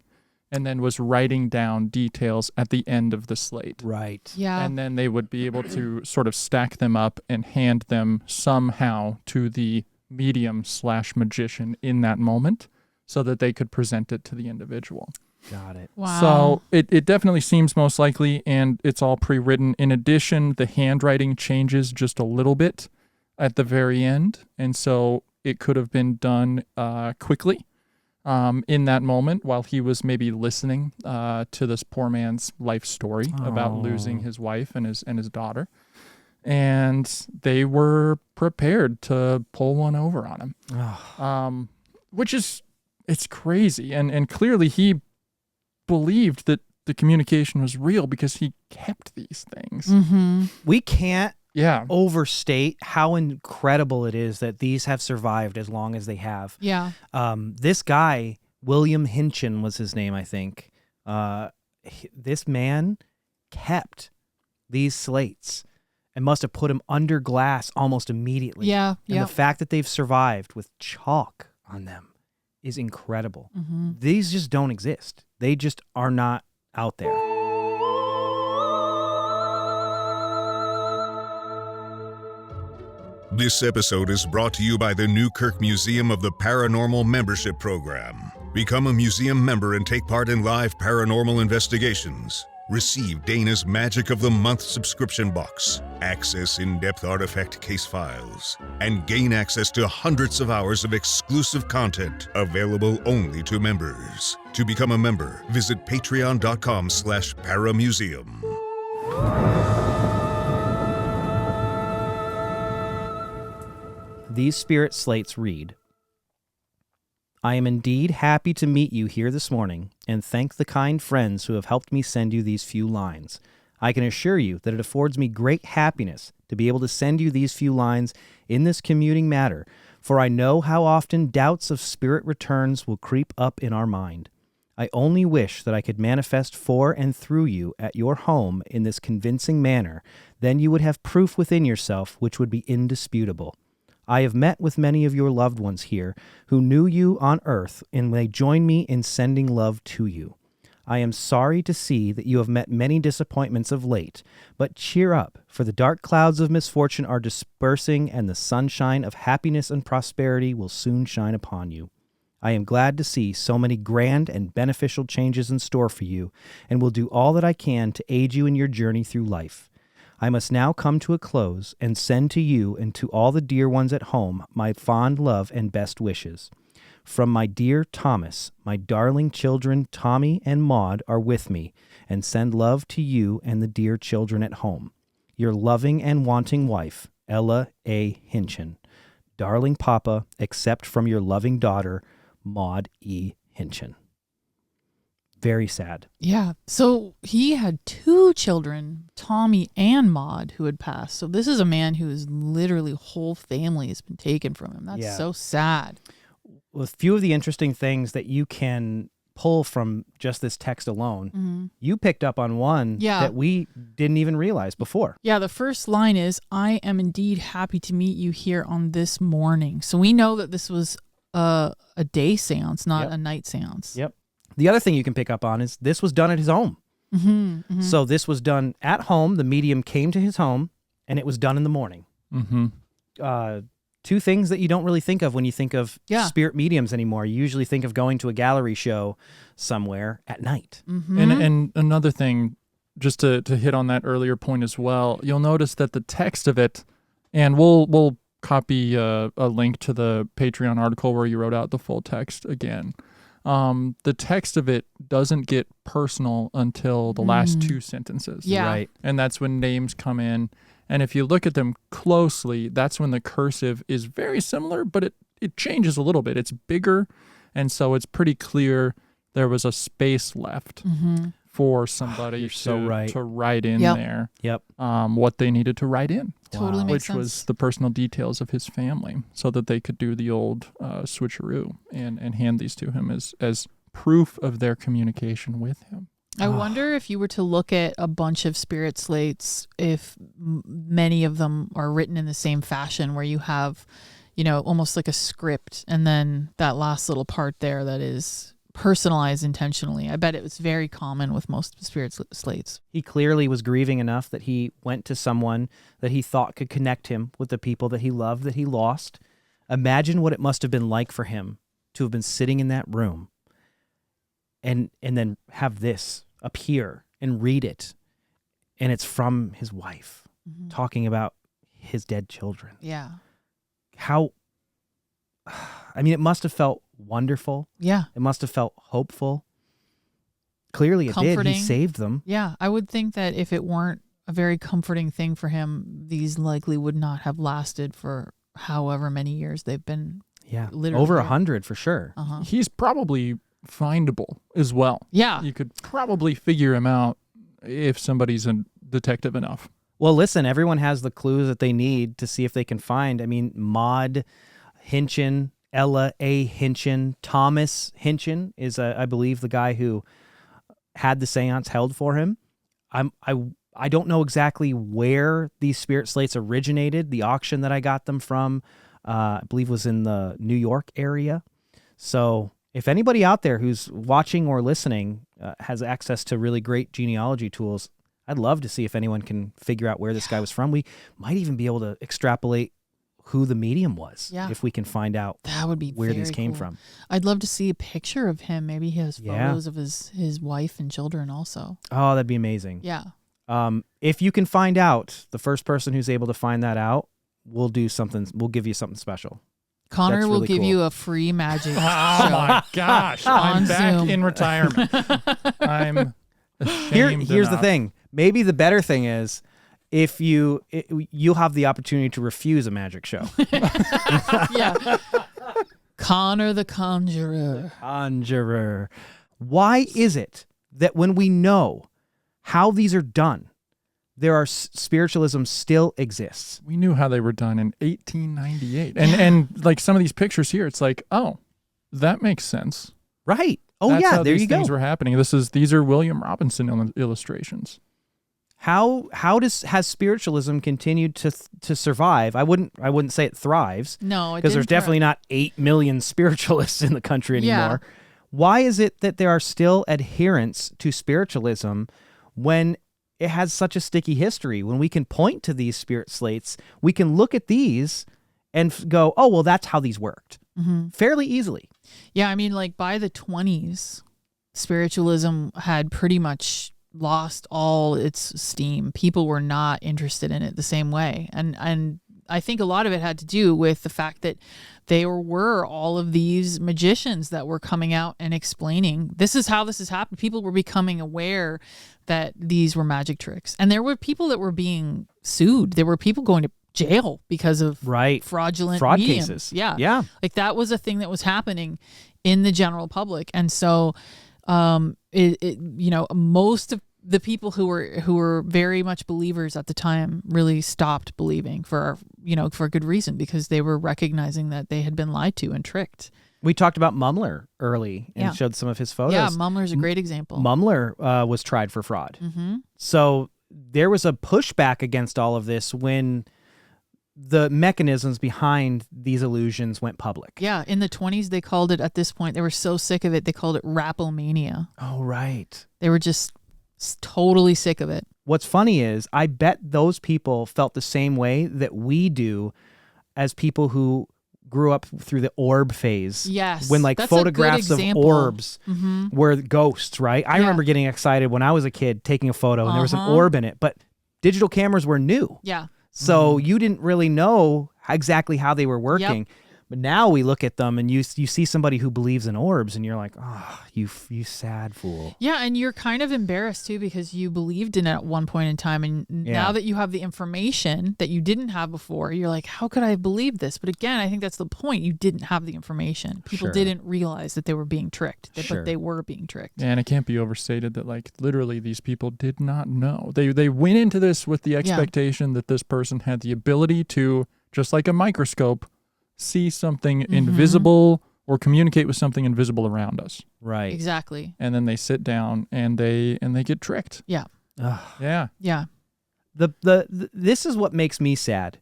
and then was writing down details at the end of the slate. Right. Yeah. And then they would be able to sort of stack them up and hand them somehow to the medium/magician in that moment so that they could present it to the individual. Got it. Wow. So it definitely seems most likely, and it's all pre-written. In addition, the handwriting changes just a little bit at the very end, and so it could have been done quickly in that moment while he was maybe listening to this poor man's life story about losing his wife and his daughter. And they were prepared to pull one over on him, which is, it's crazy. And clearly he believed that the communication was real because he kept these things. We can't Yeah. overstate how incredible it is that these have survived as long as they have. Yeah. This guy, William Hinchin was his name, I think. This man kept these slates and must have put them under glass almost immediately. Yeah. And Yeah. the fact that they've survived with chalk on them is incredible. These just don't exist. They just are not out there. This episode is brought to you by the Newkirk Museum of the Paranormal Membership Program. Become a museum member and take part in live paranormal investigations. Receive Dana's Magic of the Month subscription box, access in-depth artifact case files, and gain access to hundreds of hours of exclusive content available only to members. To become a member, visit patreon.com/paramuseum. These spirit slates read, I am indeed happy to meet you here this morning and thank the kind friends who have helped me send you these few lines. I can assure you that it affords me great happiness to be able to send you these few lines in this commuting matter, for I know how often doubts of spirit returns will creep up in our mind. I only wish that I could manifest for and through you at your home in this convincing manner, then you would have proof within yourself which would be indisputable. I have met with many of your loved ones here who knew you on earth and they join me in sending love to you. I am sorry to see that you have met many disappointments of late, but cheer up, for the dark clouds of misfortune are dispersing and the sunshine of happiness and prosperity will soon shine upon you. I am glad to see so many grand and beneficial changes in store for you and will do all that I can to aid you in your journey through life. I must now come to a close and send to you and to all the dear ones at home my fond love and best wishes. From my dear Thomas, my darling children Tommy and Maud are with me, and send love to you and the dear children at home. Your loving and wanting wife, Ella A. Hinchin. Darling Papa, except from your loving daughter, Maud E. Hinchin. Very sad. Yeah. So he had two children, Tommy and Maud, who had passed. So this is a man whose literally whole family has been taken from him. That's Yeah. so sad. Well, a few of the interesting things that you can pull from just this text alone. You picked up on one that we didn't even realize before. Yeah, the first line is, I am indeed happy to meet you here on this morning. So we know that this was a day seance, not a night seance. Yep. The other thing you can pick up on is this was done at his home. So this was done at home. The medium came to his home, and it was done in the morning. Two things that you don't really think of when you think of spirit mediums anymore. You usually think of going to a gallery show somewhere at night. And another thing, just to hit on that earlier point as well, you'll notice that the text of it, and we'll copy a link to the Patreon article where you wrote out the full text again. The text of it doesn't get personal until the last two sentences. Yeah. Right. And that's when names come in. And if you look at them closely, that's when the cursive is very similar, but it changes a little bit. It's bigger, and so it's pretty clear there was a space left for somebody to write in there what they needed to write in. Totally makes which sense. was the personal details of his family, so that they could do the old switcheroo and hand these to him as proof of their communication with him. I wonder if you were to look at a bunch of spirit slates, if many of them are written in the same fashion, where you have, almost like a script, and then that last little part there that is personalized intentionally. I bet it was very common with most spirit slates. He clearly was grieving enough that he went to someone that he thought could connect him with the people that he loved, that he lost. Imagine what it must have been like for him to have been sitting in that room and then have this appear and read it. And it's from his wife talking about his dead children. Yeah. It must have felt wonderful. Yeah. It must have felt hopeful. Clearly it did. He saved them. Yeah. I would think that if it weren't a very comforting thing for him, these likely would not have lasted for however many years they've been. Yeah. Literally Over there. 100 for sure. He's probably findable as well. Yeah. You could probably figure him out if somebody's a detective enough. Well, listen, everyone has the clues that they need to see if they can find. Maud Hinchin, Ella A. Hinchin, Thomas Hinchin is, I believe, the guy who had the seance held for him. I don't know exactly where these spirit slates originated. The auction that I got them from, I believe, was in the New York area. So if anybody out there who's watching or listening has access to really great genealogy tools, I'd love to see if anyone can figure out where this guy was from. We might even be able to extrapolate who the medium was if we can find out that would be where these came cool. from. I'd love to see a picture of him. Maybe he has photos of his wife and children also. Oh, that'd be amazing. Yeah. If you can find out, the first person who's able to find that out, we'll do something. We'll give you something special. Connor That's will really give cool. you a free magic Oh show. my gosh. I'm On back Zoom. in retirement. I'm ashamed Here's the enough. thing. Maybe the better thing is if you'll have the opportunity to refuse a magic show. Yeah. Connor the Conjurer. Conjurer. Why is it that when we know how these are done, there are spiritualism still exists? We knew how they were done in 1898. And like some of these pictures here, it's like, oh, that makes sense. Right. Oh, That's yeah, how there these you go. things were happening. These are William Robinson illustrations. How has spiritualism continued to survive? I wouldn't say it thrives. No, because there's definitely not 8 million spiritualists in the country anymore. Yeah. Why is it that there are still adherents to spiritualism when it has such a sticky history? When we can point to these spirit slates, we can look at these and go, oh, well, that's how these worked fairly easily. Yeah, by the 20s, spiritualism had pretty much lost all its steam. People were not interested in it the same way. And I think a lot of it had to do with the fact that there were all of these magicians that were coming out and explaining, this is how this has happened. People were becoming aware that these were magic tricks. And there were people that were being sued. There were people going to jail because of fraudulent fraud mediums. cases. Yeah. Yeah. Like that was a thing that was happening in the general public. And so most of the people who were very much believers at the time really stopped believing for good reason, because they were recognizing that they had been lied to and tricked. We talked about Mumler early and Yeah. showed some of his photos. Yeah, Mumler's a great example. Mumler was tried for fraud. Mm-hmm. So there was a pushback against all of this when the mechanisms behind these illusions went public. Yeah, in the 20s, they called it, at this point, they were so sick of it, they called it Rapplemania. Oh, right. They were just totally sick of it. What's funny is I bet those people felt the same way that we do as people who grew up through the orb phase. Yes. When like that's a good photographs of example. orbs Mm-hmm. were ghosts, right? I Yeah. remember getting excited when I was a kid taking a photo and there was an orb in it, but digital cameras were new. Yeah. So you didn't really know exactly how they were working. But now we look at them and you see somebody who believes in orbs and you're like, oh, you sad fool. Yeah, and you're kind of embarrassed too because you believed in it at one point in time, and now that you have the information that you didn't have before, you're like, how could I have believed this? But again, I think that's the point. You didn't have the information. People didn't realize that they were being tricked, but they were being tricked. Yeah, and it can't be overstated that like literally these people did not know. They went into this with the expectation that this person had the ability to, just like a microscope, see something invisible or communicate with something invisible around us. Right. Exactly. And then they sit down and they get tricked. Yeah. Yeah. Yeah. This is what makes me sad.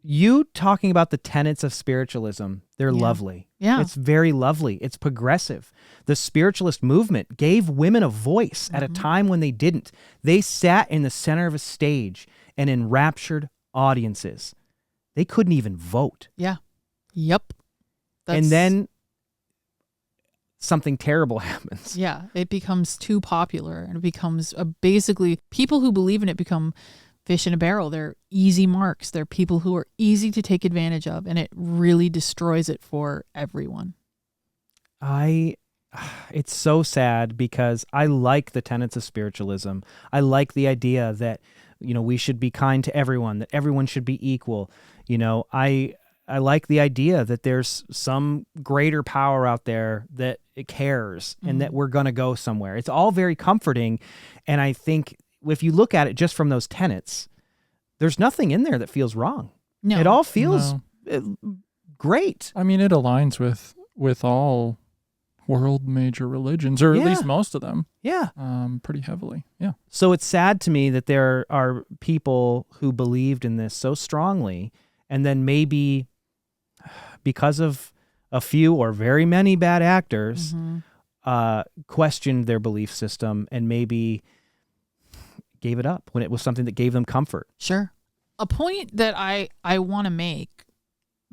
You talking about the tenets of spiritualism, they're lovely. Yeah. It's very lovely. It's progressive. The spiritualist movement gave women a voice at a time when they didn't. They sat in the center of a stage and enraptured audiences. They couldn't even vote. Yeah. Yep. And then something terrible happens. Yeah, it becomes too popular, and it becomes basically people who believe in it become fish in a barrel. They're easy marks. They're people who are easy to take advantage of, and it really destroys it for everyone. It's so sad because I like the tenets of spiritualism. I like the idea that, we should be kind to everyone, that everyone should be equal. I like the idea that there's some greater power out there that it cares and that we're going to go somewhere. It's all very comforting. And I think if you look at it just from those tenets, there's nothing in there that feels wrong. No. It all feels great. I mean, it aligns with all world major religions, or at least most of them. Yeah. Pretty heavily. Yeah. So it's sad to me that there are people who believed in this so strongly and then maybe because of a few or very many bad actors questioned their belief system and maybe gave it up when it was something that gave them comfort. Sure. A point that I want to make,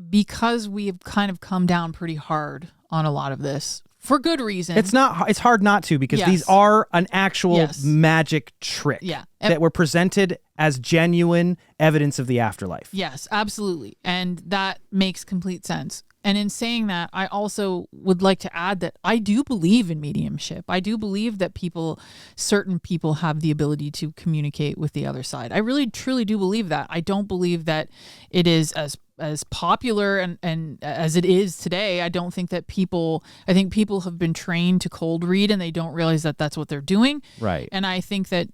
because we have kind of come down pretty hard on a lot of this for good reason. It's hard not to, because these are an actual magic trick that were presented as genuine evidence of the afterlife. Yes, absolutely. And that makes complete sense. And in saying that, I also would like to add that I do believe in mediumship. I do believe that certain people have the ability to communicate with the other side. I really, truly do believe that. I don't believe that it is as popular and as it is today. I don't think that I think people have been trained to cold read and they don't realize that that's what they're doing. Right. And I think that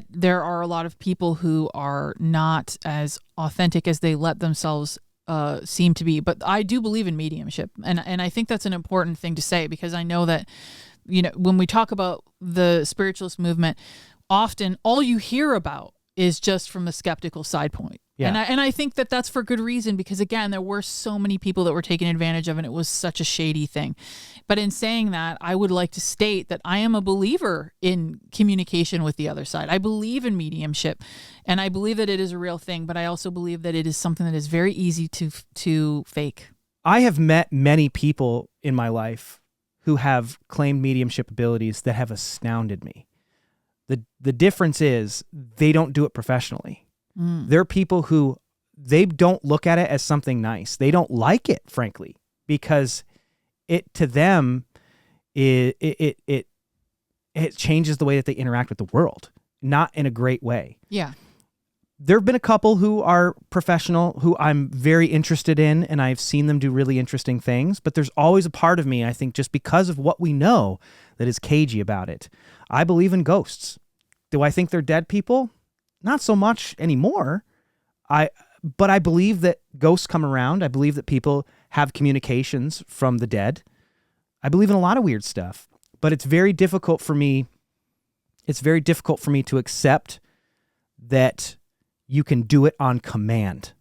there are a lot of people who are not as authentic as they let themselves seem to be. But I do believe in mediumship. And I think that's an important thing to say, because I know that, when we talk about the spiritualist movement, often all you hear about is just from the skeptical side point. Yeah. And I think that that's for good reason, because again, there were so many people that were taken advantage of, and it was such a shady thing. But in saying that, I would like to state that I am a believer in communication with the other side. I believe in mediumship, and I believe that it is a real thing, but I also believe that it is something that is very easy to fake. I have met many people in my life who have claimed mediumship abilities that have astounded me. The difference is they don't do it professionally. They're people who they don't look at it as something nice. They don't like it, frankly, because it to them it changes the way that they interact with the world, not in a great way. Yeah. There have been a couple who are professional who I'm very interested in, and I've seen them do really interesting things, but there's always a part of me, I think, just because of what we know, that is cagey about it. I believe in ghosts. Do I think they're dead people? Not so much anymore. But I believe that ghosts come around. I believe that people have communications from the dead. I believe in a lot of weird stuff, but it's very difficult for me. It's very difficult for me to accept that you can do it on command.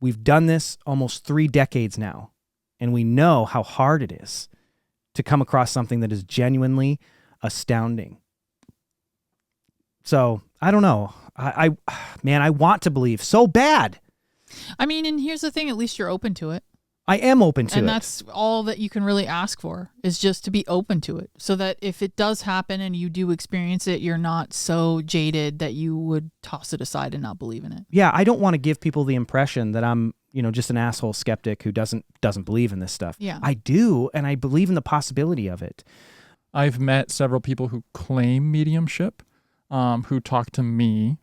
We've done this almost 3 decades now, and we know how hard it is to come across something that is genuinely astounding. So I don't know. Man, I want to believe so bad. I mean, and here's the thing, at least you're open to it. I am open to it. And that's all that you can really ask for, is just to be open to it, so that if it does happen and you do experience it, you're not so jaded that you would toss it aside and not believe in it. Yeah, I don't want to give people the impression that I'm, just an asshole skeptic who doesn't believe in this stuff. Yeah. I do, and I believe in the possibility of it. I've met several people who claim mediumship, who talk to me,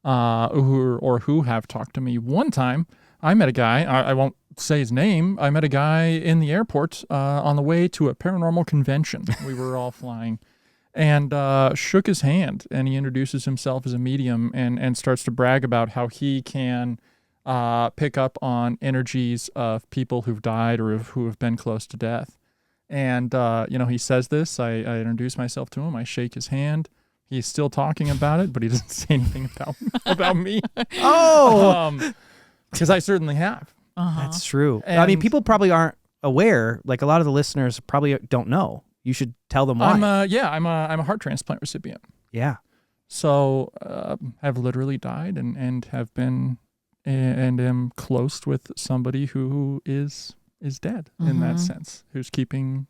who have talked to me. One time, I met a guy, I won't say his name, I met a guy in the airport on the way to a paranormal convention. We were all flying, and shook his hand, and he introduces himself as a medium and starts to brag about how he can pick up on energies of people who've died or who have been close to death. And, he says this, I introduce myself to him, I shake his hand. He's still talking about it, but he doesn't say anything about me. Oh! Because I certainly have. That's true. And I mean, people probably aren't aware. Like, a lot of the listeners probably don't know. You should tell them why. I'm a heart transplant recipient. Yeah. So have literally died and have been and am close with somebody who is dead in that sense, who's keeping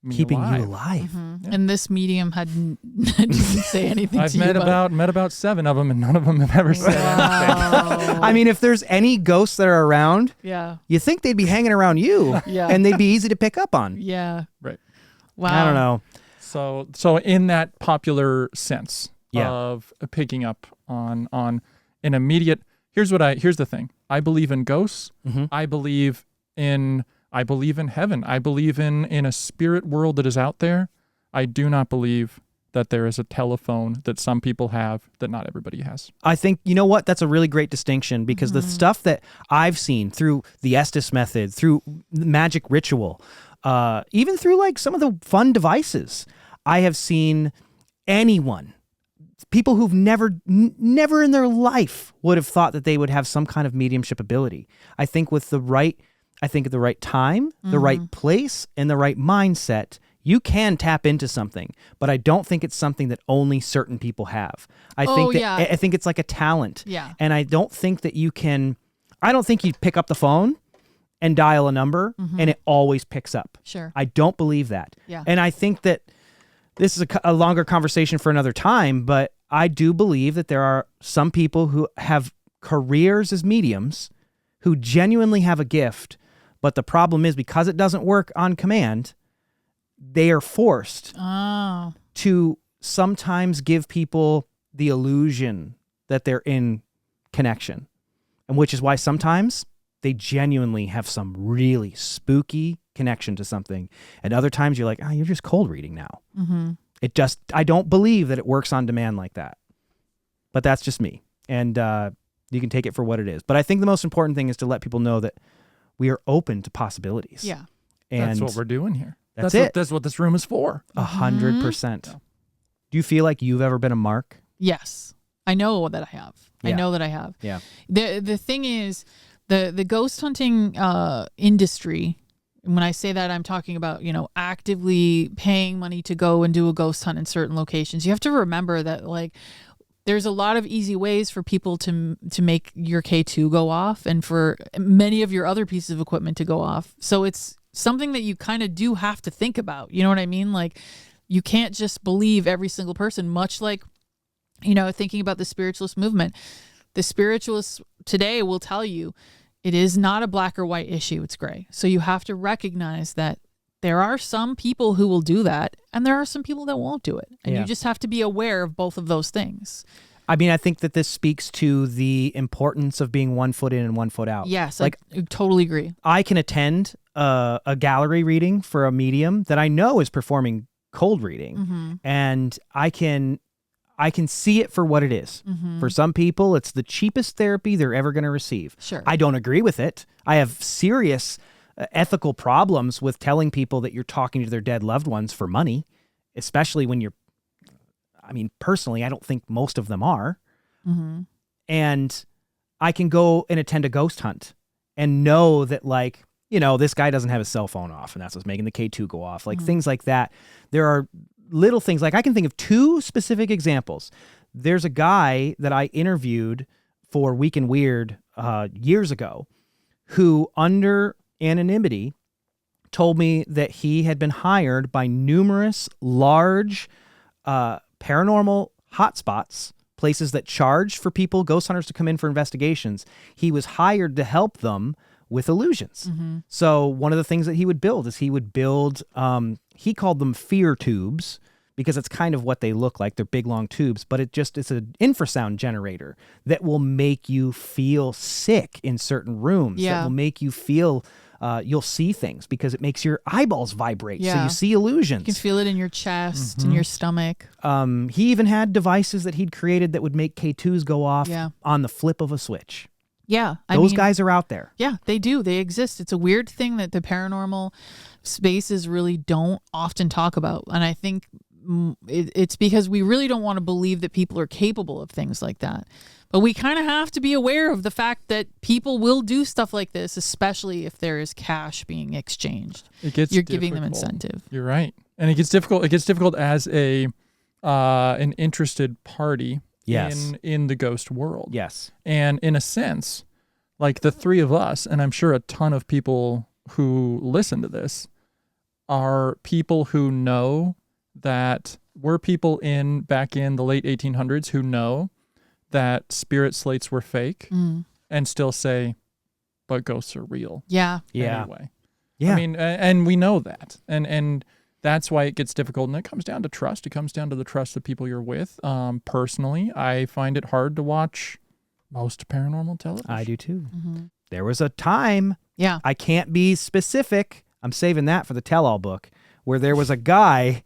me alive. You alive. Mm-hmm. Yeah. And this medium didn't say anything I've to you. I've met about 7 of them, and none of them have ever said anything. I mean, if there's any ghosts that are around, you think they'd be hanging around you, and they'd be easy to pick up on. Yeah. Right. Wow. I don't know. So in that popular sense of picking up on an immediate, here's the thing. I believe in ghosts. Mm-hmm. I believe in heaven. I believe in a spirit world that is out there. I do not believe that there is a telephone that some people have that not everybody has. I think, you know what? That's a really great distinction, because the stuff that I've seen through the Estes method, through magic ritual, even through like some of the fun devices, I have seen people who've never in their life would have thought that they would have some kind of mediumship ability. I think at the right time, the right place, and the right mindset, you can tap into something, but I don't think it's something that only certain people have. I think it's like a talent. Yeah. And I don't think that you pick up the phone and dial a number and it always picks up. Sure. I don't believe that. Yeah. And I think that this is a longer conversation for another time, but I do believe that there are some people who have careers as mediums who genuinely have a gift, but the problem is, because it doesn't work on command, they are forced to sometimes give people the illusion that they're in connection, and which is why sometimes they genuinely have some really spooky connection to something, and other times you're like, you're just cold reading now. Mm-hmm. I don't believe that it works on demand like that, but that's just me, and you can take it for what it is. But I think the most important thing is to let people know that we are open to possibilities. Yeah. And that's what we're doing here. That's it. That's what this room is for. 100%. Do you feel like you've ever been a mark? Yes. I know that I have. Yeah. I know that I have. Yeah. The thing is, the ghost hunting industry, when I say that, I'm talking about, actively paying money to go and do a ghost hunt in certain locations. You have to remember that, like, there's a lot of easy ways for people to make your K2 go off, and for many of your other pieces of equipment to go off. So it's something that you kind of do have to think about. You know what I mean? Like, you can't just believe every single person, much like, thinking about the spiritualist movement. The spiritualists today will tell you it is not a black or white issue. It's gray. So you have to recognize that there are some people who will do that, and there are some people that won't do it. And you just have to be aware of both of those things. I mean, I think that this speaks to the importance of being 1 foot in and 1 foot out. Yes, I totally agree. I can attend a gallery reading for a medium that I know is performing cold reading, and I can I can see it for what it is. Mm-hmm. For some people, it's the cheapest therapy they're ever going to receive. Sure. I don't agree with it. I have serious ethical problems with telling people that you're talking to their dead loved ones for money, especially when personally, I don't think most of them are. Mm-hmm. And I can go and attend a ghost hunt and know that, like, this guy doesn't have his cell phone off, and that's what's making the K2 go off. Like, things like that. There are little things. Like, I can think of 2 specific examples. There's a guy that I interviewed for Week in Weird years ago who, under anonymity, told me that he had been hired by numerous large paranormal hotspots, places that charge for ghost hunters to come in for investigations. He was hired to help them with illusions. Mm-hmm. So one of the things that he would build is he called them fear tubes, because it's kind of what they look like. They're big, long tubes, but it's an infrasound generator that will make you feel sick in certain rooms. Yeah. That will make you feel, you'll see things because it makes your eyeballs vibrate. Yeah. So you see illusions. You can feel it in your chest, in your stomach. He even had devices that he'd created that would make K2s go off Yeah. on the flip of a switch. Yeah. Those guys are out there. Yeah, they do. They exist. It's a weird thing that the paranormal spaces really don't often talk about. And I think it's because we really don't want to believe that people are capable of things like that. But we kind of have to be aware of the fact that people will do stuff like this, especially if there is cash being exchanged. You're giving them incentive. You're right. And it gets difficult. It gets difficult as an interested party. Yes. In the ghost world. Yes. And in a sense, like the 3 of us, and I'm sure a ton of people who listen to this, are people who know that we're people back in the late 1800s who know that spirit slates were fake and still say, but ghosts are real. Yeah. Yeah. Anyway. Yeah. I mean, and we know that. And that's why it gets difficult, and it comes down to trust. It comes down to the trust of people you're with. Personally, I find it hard to watch most paranormal television. I do too. Mm-hmm. There was a time, Yeah. I can't be specific, I'm saving that for the tell-all book, where there was a guy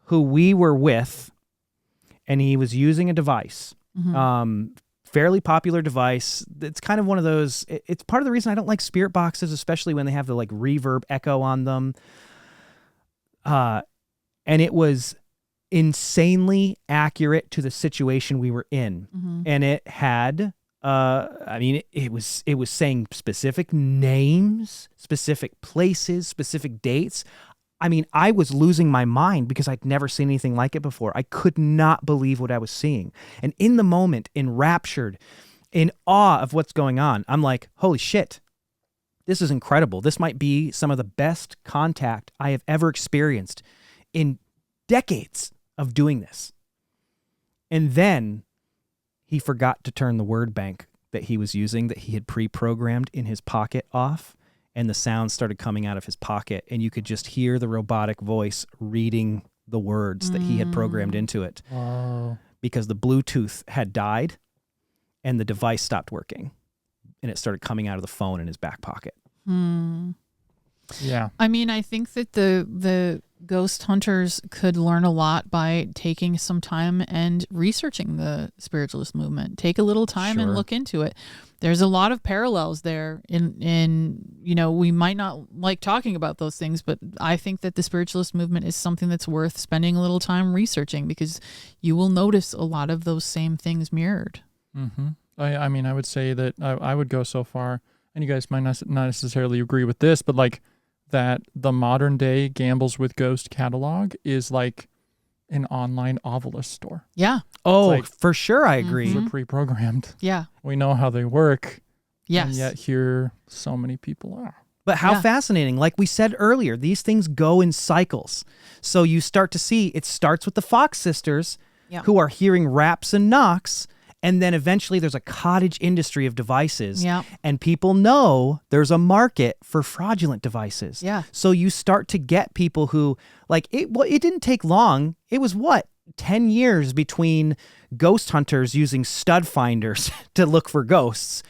who we were with, and he was using a device, fairly popular device. It's kind of one of those, it's part of the reason I don't like spirit boxes, especially when they have the like reverb echo on them. And it was insanely accurate to the situation we were in. And it had, it was saying specific names, specific places, specific dates. I mean, I was losing my mind because I'd never seen anything like it before. I could not believe what I was seeing. And in the moment, enraptured, in awe of what's going on, I'm like, holy shit, this is incredible. This might be some of the best contact I have ever experienced in decades of doing this. And then he forgot to turn the word bank that he was using, that he had pre-programmed in his pocket, off. And the sound started coming out of his pocket, and you could just hear the robotic voice reading the words that he had programmed into it. Wow. Because the Bluetooth had died, and the device stopped working, and it started coming out of the phone in his back pocket. Yeah. I mean, I think that the ghost hunters could learn a lot by taking some time and researching the spiritualist movement. Take a little time and look into it. There's a lot of parallels there in we might not like talking about those things, but I think that the spiritualist movement is something that's worth spending a little time researching, because you will notice a lot of those same things mirrored. Mm-hmm. I mean, I would say that I would go so far, and you guys might not necessarily agree with this, but like that the modern day Gambles with Ghost catalog is like an online Ovilus store. Yeah. Oh, like, for sure, I agree. They're pre-programmed. Yeah. We know how they work. Yes. And yet here so many people are. But how fascinating. Like we said earlier, these things go in cycles. So you start to see, it starts with the Fox sisters who are hearing raps and knocks. And then eventually there's a cottage industry of devices. Yeah. And people know there's a market for fraudulent devices. Yeah. So you start to get people who, like, it didn't take long. It was 10 years between ghost hunters using stud finders to look for ghosts,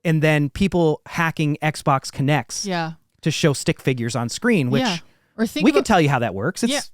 and then people hacking Xbox Connects to show stick figures on screen, which Or we can tell you how that works. It's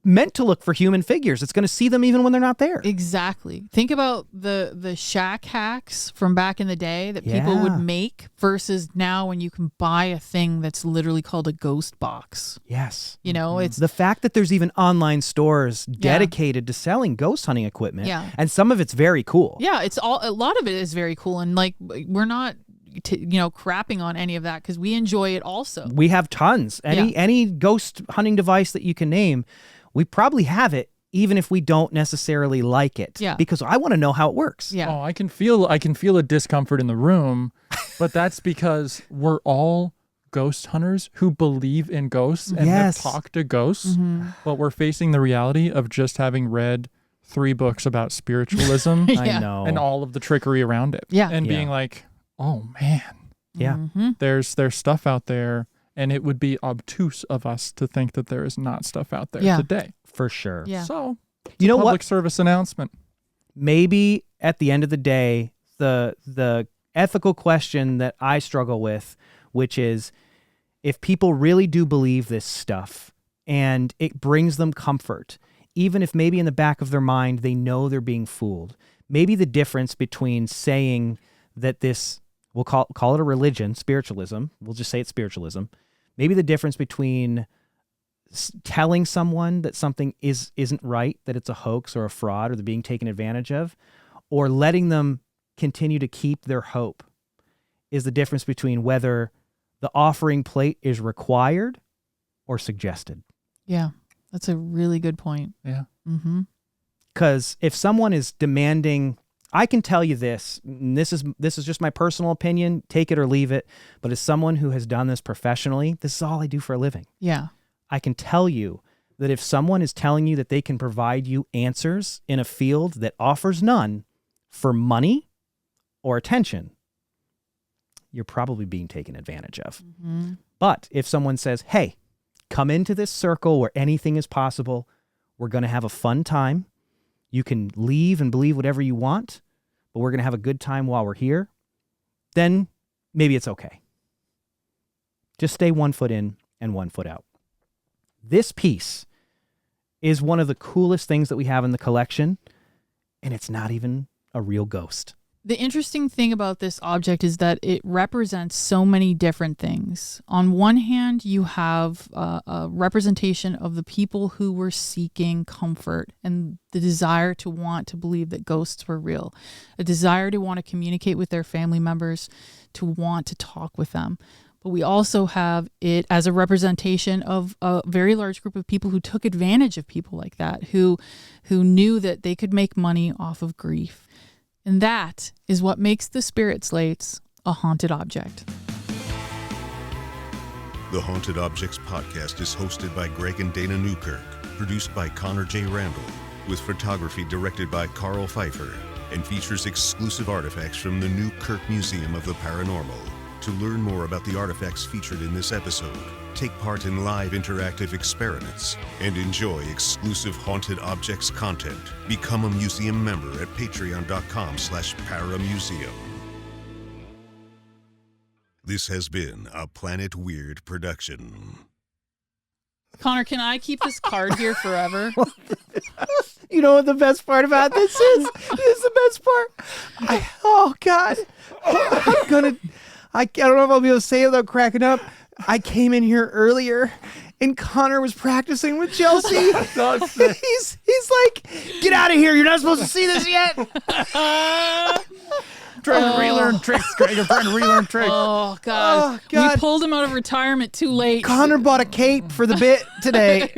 meant to look for human figures. It's going to see them even when they're not there. Exactly. Think about the shack hacks from back in the day that people would make versus now when you can buy a thing that's literally called a ghost box. Yes. You know, it's the fact that there's even online stores dedicated to selling ghost hunting equipment. Yeah. And some of it's very cool. Yeah, a lot of it is very cool, and like we're not crapping on any of that because we enjoy it also. We have tons. Any ghost hunting device that you can name, we probably have it, even if we don't necessarily like it. Yeah. Because I want to know how it works. Yeah. Oh, I can feel a discomfort in the room, but that's because we're all ghost hunters who believe in ghosts and have talked to ghosts, but we're facing the reality of just having read 3 books about spiritualism I know. and all of the trickery around it. Yeah. And being like, oh man, there's stuff out there, and it would be obtuse of us to think that there is not stuff out there today. For sure. Yeah. So, you know public what? service announcement. Maybe at the end of the day, the ethical question that I struggle with, which is if people really do believe this stuff and it brings them comfort, even if maybe in the back of their mind they know they're being fooled, maybe the difference between saying that this, we'll call it a religion, spiritualism, we'll just say it's spiritualism, maybe the difference between telling someone that something isn't right, that it's a hoax or a fraud or they're being taken advantage of, or letting them continue to keep their hope, is the difference between whether the offering plate is required or suggested. Yeah. That's a really good point. Yeah. Mm-hmm. Because if someone is demanding, I can tell you this, and this is just my personal opinion, take it or leave it, but as someone who has done this professionally, this is all I do for a living. Yeah. I can tell you that if someone is telling you that they can provide you answers in a field that offers none for money or attention, you're probably being taken advantage of. Mm-hmm. But if someone says, hey, come into this circle where anything is possible, we're going to have a fun time, you can leave and believe whatever you want, but we're going to have a good time while we're here, then maybe it's okay. Just stay 1 foot in and 1 foot out. This piece is one of the coolest things that we have in the collection, and it's not even a real ghost. The interesting thing about this object is that it represents so many different things. On one hand, you have a representation of the people who were seeking comfort and the desire to want to believe that ghosts were real, a desire to want to communicate with their family members, to want to talk with them. But we also have it as a representation of a very large group of people who took advantage of people like that, who knew that they could make money off of grief. And that is what makes the Spirit Slates a haunted object. The Haunted Objects podcast is hosted by Greg and Dana Newkirk, produced by Connor J. Randall, with photography directed by Karl Pfeiffer, and features exclusive artifacts from the Newkirk Museum of the Paranormal. To learn more about the artifacts featured in this episode, take part in live interactive experiments, and enjoy exclusive Haunted Objects content, become a museum member at patreon.com/paramuseum. This has been a Planet Weird production. Connor, can I keep this card here forever? You know what the best part about this is? This is the best part. Oh, God. I don't know if I'll be able to say it without cracking up. I came in here earlier and Connor was practicing with Chelsea. He's like, get out of here. You're not supposed to see this yet. Trying to relearn tricks, Greg. I'm trying to relearn tricks. Oh, God. Oh, God. We pulled him out of retirement too late. Connor bought a cape for the bit today.